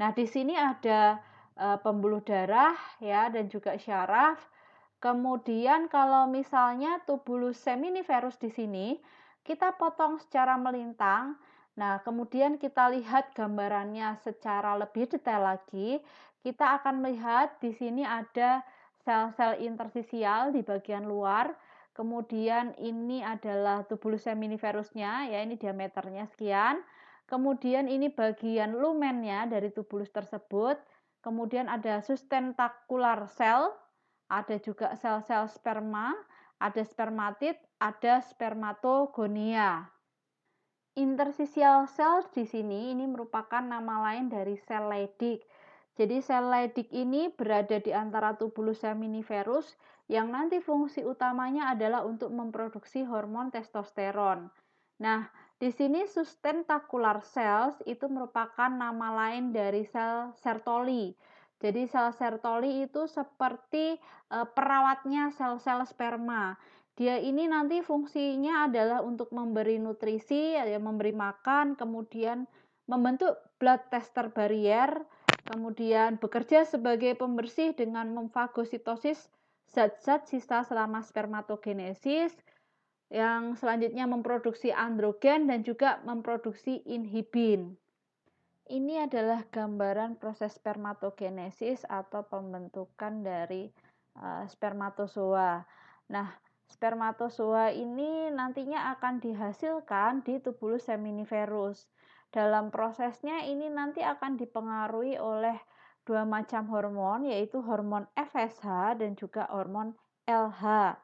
S1: Nah, di sini ada pembuluh darah ya dan juga syaraf. Kemudian kalau misalnya tubulus seminiferus di sini kita potong secara melintang. Nah, kemudian kita lihat gambarannya secara lebih detail lagi. Kita akan melihat di sini ada sel-sel interstisial di bagian luar. Kemudian ini adalah tubulus seminiferusnya ya, ini diameternya sekian. Kemudian ini bagian lumennya dari tubulus tersebut. Kemudian ada sustentacular cell, ada juga sel-sel sperma, ada spermatid, ada spermatogonia. Interstitial cells di sini ini merupakan nama lain dari sel Leydig. Jadi sel Leydig ini berada di antara tubulus seminiferus yang nanti fungsi utamanya adalah untuk memproduksi hormon testosteron. Nah, di sini sustentacular cells itu merupakan nama lain dari sel Sertoli. Jadi sel Sertoli itu seperti perawatnya sel-sel sperma. Dia ini nanti fungsinya adalah untuk memberi nutrisi, ya, memberi makan, kemudian membentuk blood tester barrier, kemudian bekerja sebagai pembersih dengan memfagositosis zat-zat sisa selama spermatogenesis, yang selanjutnya memproduksi androgen dan juga memproduksi inhibin. Ini adalah gambaran proses spermatogenesis atau pembentukan dari spermatozoa. Nah, spermatozoa ini nantinya akan dihasilkan di tubulus seminiferus. Dalam prosesnya ini nanti akan dipengaruhi oleh dua macam hormon, yaitu hormon FSH dan juga hormon LH.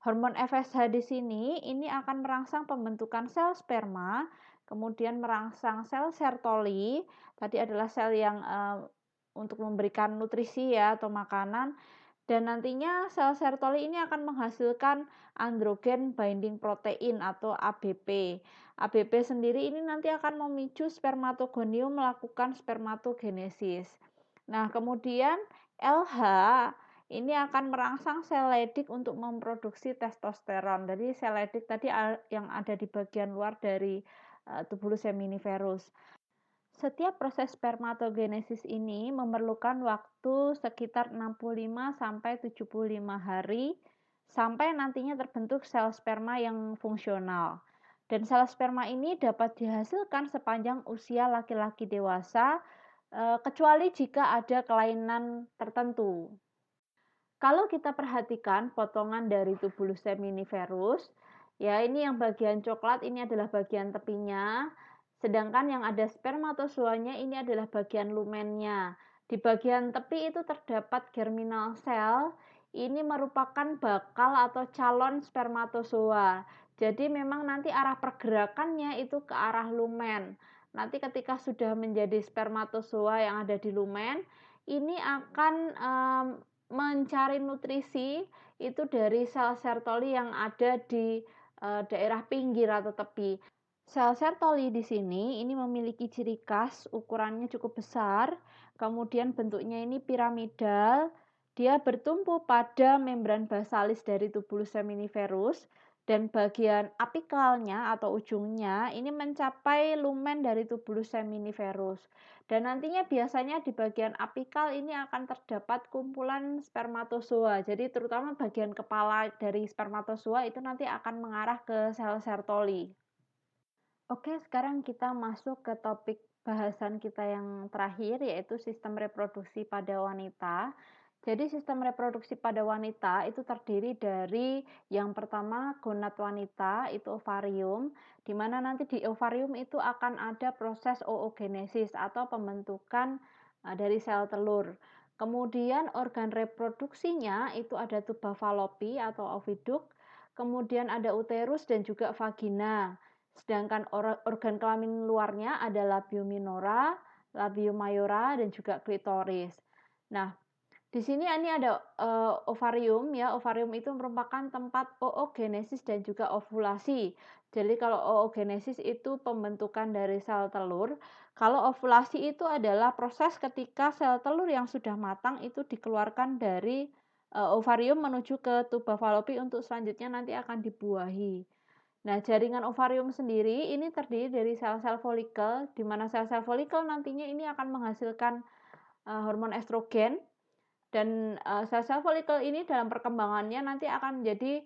S1: Hormon FSH di sini ini akan merangsang pembentukan sel sperma, kemudian merangsang sel Sertoli. Tadi adalah sel yang untuk memberikan nutrisi ya atau makanan, dan nantinya sel Sertoli ini akan menghasilkan androgen binding protein atau ABP. ABP sendiri ini nanti akan memicu spermatogonium melakukan spermatogenesis. Nah, kemudian LH ini akan merangsang sel Leydig untuk memproduksi testosteron. Jadi sel Leydig tadi yang ada di bagian luar dari tubulus seminiferus. Setiap proses spermatogenesis ini memerlukan waktu sekitar 65 sampai 75 hari sampai nantinya terbentuk sel sperma yang fungsional. Dan sel sperma ini dapat dihasilkan sepanjang usia laki-laki dewasa, kecuali jika ada kelainan tertentu. Kalau kita perhatikan potongan dari tubulus seminiferus, ya ini yang bagian coklat ini adalah bagian tepinya, sedangkan yang ada spermatozoanya ini adalah bagian lumennya. Di bagian tepi itu terdapat germinal cell, ini merupakan bakal atau calon spermatozoa. Jadi memang nanti arah pergerakannya itu ke arah lumen. Nanti ketika sudah menjadi spermatozoa yang ada di lumen, ini akan mencari nutrisi itu dari sel Sertoli yang ada di daerah pinggir atau tepi. Sel Sertoli di sini ini memiliki ciri khas ukurannya cukup besar, kemudian bentuknya ini piramidal, dia bertumpu pada membran basalis dari tubulus seminiferus, dan bagian apikalnya atau ujungnya ini mencapai lumen dari tubulus seminiferus. Dan nantinya biasanya di bagian apikal ini akan terdapat kumpulan spermatozoa. Jadi terutama bagian kepala dari spermatozoa itu nanti akan mengarah ke sel Sertoli. Oke, sekarang kita masuk ke topik bahasan kita yang terakhir, yaitu sistem reproduksi pada wanita. Jadi sistem reproduksi pada wanita itu terdiri dari yang pertama gonad wanita, itu ovarium, di mana nanti di ovarium itu akan ada proses oogenesis atau pembentukan dari sel telur. Kemudian organ reproduksinya itu ada tuba fallopi atau oviduk, kemudian ada uterus dan juga vagina. Sedangkan organ kelamin luarnya ada labium minora, labium mayora, dan juga klitoris. Nah, di sini ini ada ovarium ya. Ovarium itu merupakan tempat oogenesis dan juga ovulasi. Jadi kalau oogenesis itu pembentukan dari sel telur, kalau ovulasi itu adalah proses ketika sel telur yang sudah matang itu dikeluarkan dari ovarium menuju ke tuba fallopi untuk selanjutnya nanti akan dibuahi. Nah, jaringan ovarium sendiri ini terdiri dari sel-sel folikel, di mana sel-sel folikel nantinya ini akan menghasilkan hormon estrogen, dan sel-sel folikel ini dalam perkembangannya nanti akan menjadi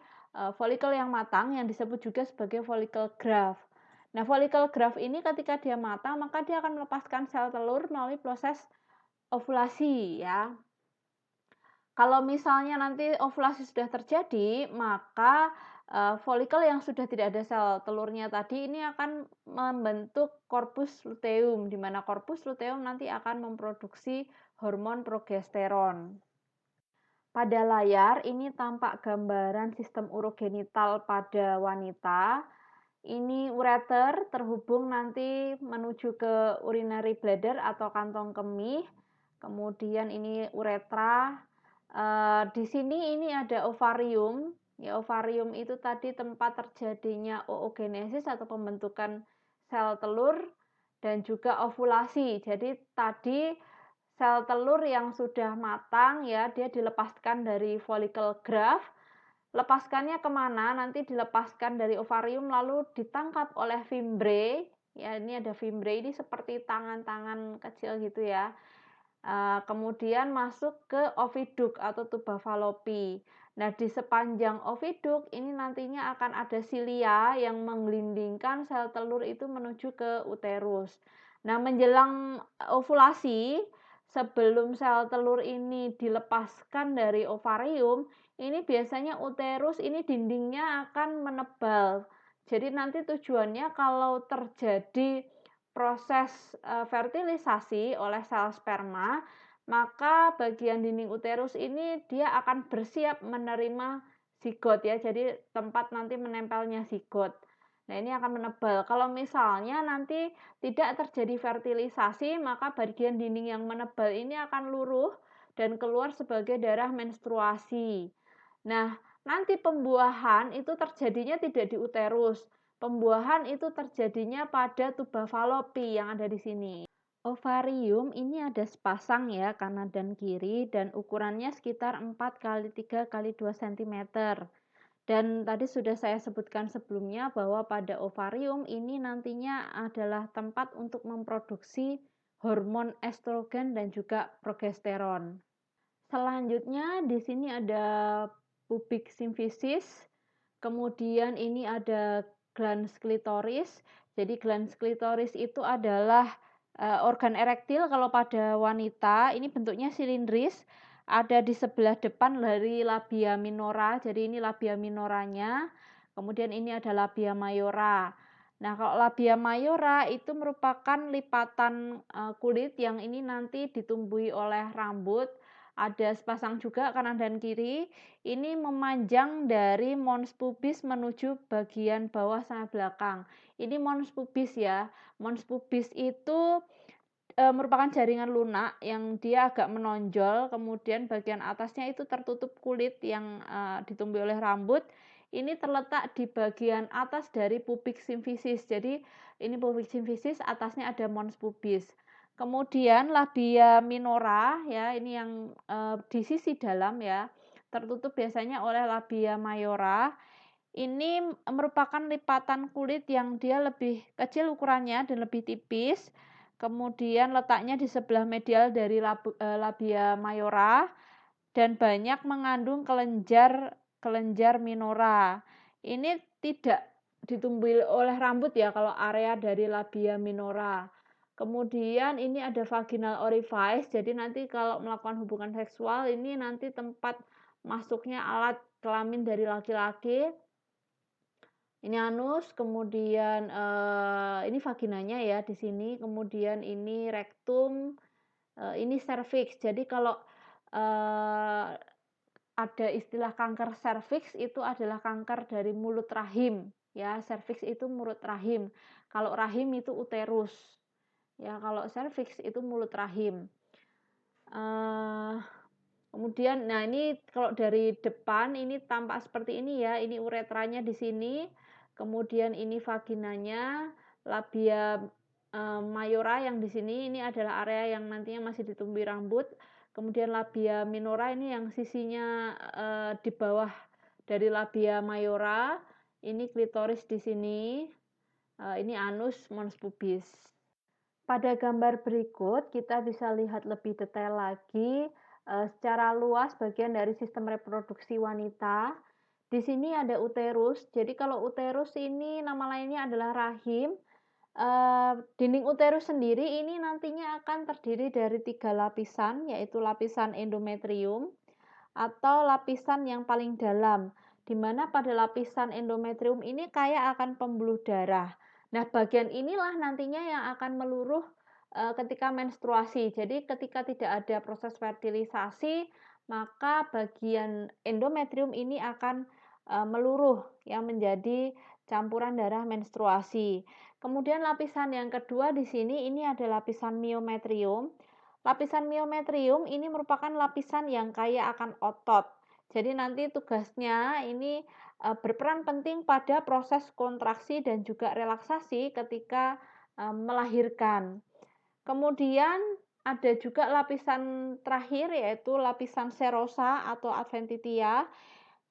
S1: folikel yang matang yang disebut juga sebagai folikel graft. Nah, folikel graft ini ketika dia matang maka dia akan melepaskan sel telur melalui proses ovulasi ya. Kalau misalnya nanti ovulasi sudah terjadi, maka folikel yang sudah tidak ada sel telurnya tadi ini akan membentuk corpus luteum, di mana corpus luteum nanti akan memproduksi hormon progesteron. Pada layar ini tampak gambaran sistem urogenital pada wanita. Ini ureter terhubung nanti menuju ke urinary bladder atau kantong kemih. Kemudian ini uretra. Di sini ini ada ovarium. Ya, ovarium itu tadi tempat terjadinya oogenesis atau pembentukan sel telur dan juga ovulasi. Jadi tadi sel telur yang sudah matang ya, dia dilepaskan dari follicle graft. Lepaskannya kemana? Nanti dilepaskan dari ovarium lalu ditangkap oleh fimbre. Ya, ini ada fimbre, ini seperti tangan-tangan kecil gitu ya. Kemudian masuk ke oviduct atau tuba Fallopi. Nah, di sepanjang oviduct ini nantinya akan ada silia yang menggelindingkan sel telur itu menuju ke uterus. Nah, menjelang ovulasi, sebelum sel telur ini dilepaskan dari ovarium, ini biasanya uterus ini dindingnya akan menebal. Jadi nanti tujuannya kalau terjadi proses fertilisasi oleh sel sperma, maka bagian dinding uterus ini dia akan bersiap menerima zigot ya. Jadi tempat nanti menempelnya zigot. Nah, ini akan menebal. Kalau misalnya nanti tidak terjadi fertilisasi, maka bagian dinding yang menebal ini akan luruh dan keluar sebagai darah menstruasi. Nah, nanti pembuahan itu terjadinya tidak di uterus. Pembuahan itu terjadinya pada tuba Fallopi yang ada di sini. Ovarium ini ada sepasang ya, kanan dan kiri, dan ukurannya sekitar 4 kali 3 kali 2 cm. Dan tadi sudah saya sebutkan sebelumnya bahwa pada ovarium ini nantinya adalah tempat untuk memproduksi hormon estrogen dan juga progesteron. Selanjutnya di sini ada pubic symphysis, kemudian ini ada glans klitoris. Jadi glans klitoris itu adalah organ erektil kalau pada wanita, ini bentuknya silindris, ada di sebelah depan dari labia minora. Jadi ini labia minoranya. Kemudian ini ada labia mayora. Nah, kalau labia mayora itu merupakan lipatan kulit yang ini nanti ditumbuhi oleh rambut. Ada sepasang juga kanan dan kiri. Ini memanjang dari mons pubis menuju bagian bawah sampai belakang. Ini mons pubis ya. Mons pubis itu merupakan jaringan lunak yang dia agak menonjol, kemudian bagian atasnya itu tertutup kulit yang ditumbuhi oleh rambut. Ini terletak di bagian atas dari pubic symphysis. Jadi ini pubic symphysis, atasnya ada mons pubis. Kemudian labia minora ya, ini yang di sisi dalam ya, tertutup biasanya oleh labia mayora. Ini merupakan lipatan kulit yang dia lebih kecil ukurannya dan lebih tipis. Kemudian letaknya di sebelah medial dari labia mayora dan banyak mengandung kelenjar minora. Ini tidak ditumbuhi oleh rambut ya kalau area dari labia minora. Kemudian ini ada vaginal orifice. Jadi nanti kalau melakukan hubungan seksual ini nanti tempat masuknya alat kelamin dari laki-laki. Ini anus, kemudian ini vaginanya ya di sini, kemudian ini rektum, ini serviks. Jadi kalau ada istilah kanker serviks itu adalah kanker dari mulut rahim ya. Serviks itu mulut rahim. Kalau rahim itu uterus. Ya, kalau serviks itu mulut rahim. Kemudian nah ini kalau dari depan ini tampak seperti ini ya. Ini uretranya di sini. Kemudian ini vaginanya, labia mayora yang di sini ini adalah area yang nantinya masih ditumbuhi rambut. Kemudian labia minora ini yang sisinya di bawah dari labia mayora. Ini klitoris di sini. Ini anus, mons pubis. Pada gambar berikut kita bisa lihat lebih detail lagi secara luas bagian dari sistem reproduksi wanita. Di sini ada uterus. Jadi kalau uterus ini nama lainnya adalah rahim. Dinding uterus sendiri ini nantinya akan terdiri dari 3 lapisan, yaitu lapisan endometrium atau lapisan yang paling dalam, di mana pada lapisan endometrium ini kaya akan pembuluh darah. Nah, bagian inilah nantinya yang akan meluruh ketika menstruasi. Jadi ketika tidak ada proses fertilisasi, maka bagian endometrium ini akan meluruh yang menjadi campuran darah menstruasi. Kemudian lapisan yang kedua di sini ini ada lapisan miometrium. Lapisan miometrium ini merupakan lapisan yang kaya akan otot. Jadi nanti tugasnya ini berperan penting pada proses kontraksi dan juga relaksasi ketika melahirkan. Kemudian ada juga lapisan terakhir yaitu lapisan serosa atau adventitia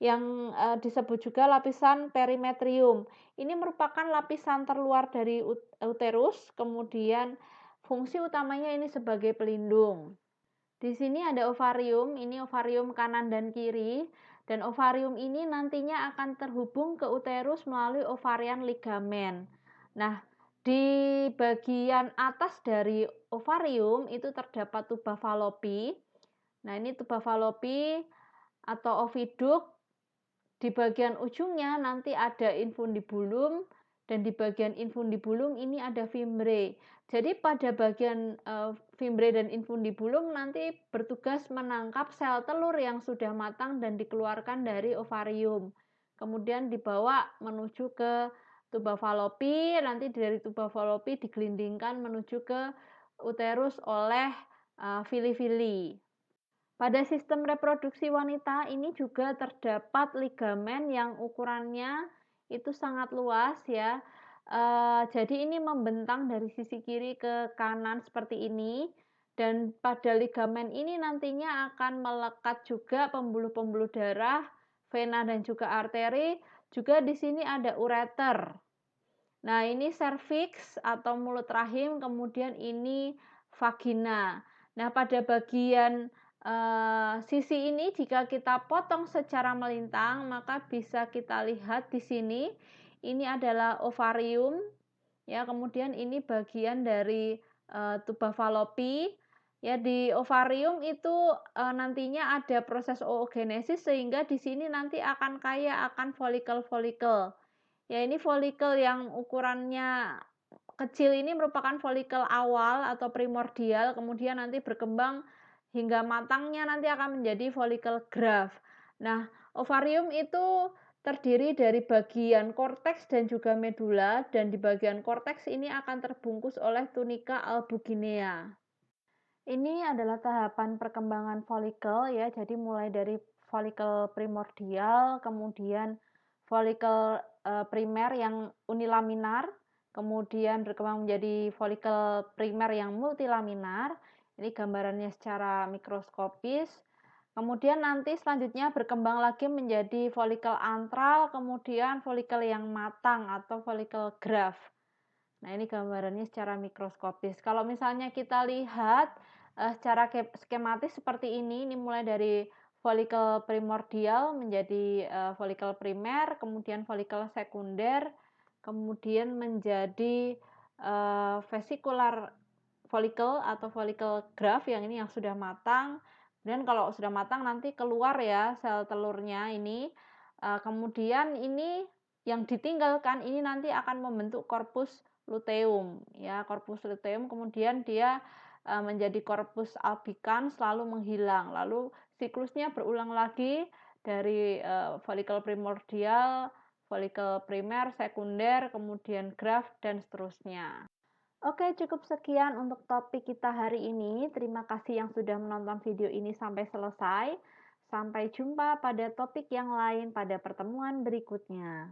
S1: yang disebut juga lapisan perimetrium. Ini merupakan lapisan terluar dari uterus, kemudian fungsi utamanya ini sebagai pelindung. Di sini ada ovarium, ini ovarium kanan dan kiri, dan ovarium ini nantinya akan terhubung ke uterus melalui ovarian ligamen. Nah, di bagian atas dari ovarium itu terdapat tuba falopi. Nah, ini tuba falopi atau oviduct. Di bagian ujungnya nanti ada infundibulum dan di bagian infundibulum ini ada fimbre. Jadi pada bagian fimbre dan infundibulum nanti bertugas menangkap sel telur yang sudah matang dan dikeluarkan dari ovarium. Kemudian dibawa menuju ke tuba falopi, nanti dari tuba falopi digelindingkan menuju ke uterus oleh vili-vili. Pada sistem reproduksi wanita ini juga terdapat ligamen yang ukurannya itu sangat luas ya. Jadi ini membentang dari sisi kiri ke kanan seperti ini dan pada ligamen ini nantinya akan melekat juga pembuluh-pembuluh darah, vena dan juga arteri. Juga di sini ada ureter. Nah, ini serviks atau mulut rahim, kemudian ini vagina. Nah, pada bagian sisi ini jika kita potong secara melintang, maka bisa kita lihat di sini, ini adalah ovarium, ya, kemudian ini bagian dari tuba falopi. Ya, di ovarium itu nantinya ada proses oogenesis sehingga di sini nanti akan kaya akan folikel-folikel. Ya, ini folikel yang ukurannya kecil ini merupakan folikel awal atau primordial, kemudian nanti berkembang hingga matangnya nanti akan menjadi folikel graft. Nah, ovarium itu terdiri dari bagian korteks dan juga medula, dan di bagian korteks ini akan terbungkus oleh tunika albuginea. Ini adalah tahapan perkembangan folikel ya, jadi mulai dari folikel primordial, kemudian folikel primer yang unilaminar, kemudian berkembang menjadi folikel primer yang multilaminar. Ini gambarannya secara mikroskopis. Kemudian nanti selanjutnya berkembang lagi menjadi folikel antral, kemudian folikel yang matang atau folikel graft. Nah, ini gambarannya secara mikroskopis. Kalau misalnya kita lihat secara skematis seperti ini mulai dari folikel primordial menjadi folikel primer, kemudian folikel sekunder, kemudian menjadi vesikular folikel atau folikel graft yang ini yang sudah matang. Dan kalau sudah matang nanti keluar ya sel telurnya ini. Kemudian ini yang ditinggalkan ini nanti akan membentuk korpus luteum ya, korpus luteum, kemudian dia menjadi korpus albicans lalu menghilang, lalu siklusnya berulang lagi dari folikel primordial, folikel primer, sekunder, kemudian graft dan seterusnya. Oke, cukup sekian untuk topik kita hari ini. Terima kasih yang sudah menonton video ini sampai selesai. Sampai jumpa pada topik yang lain pada pertemuan berikutnya.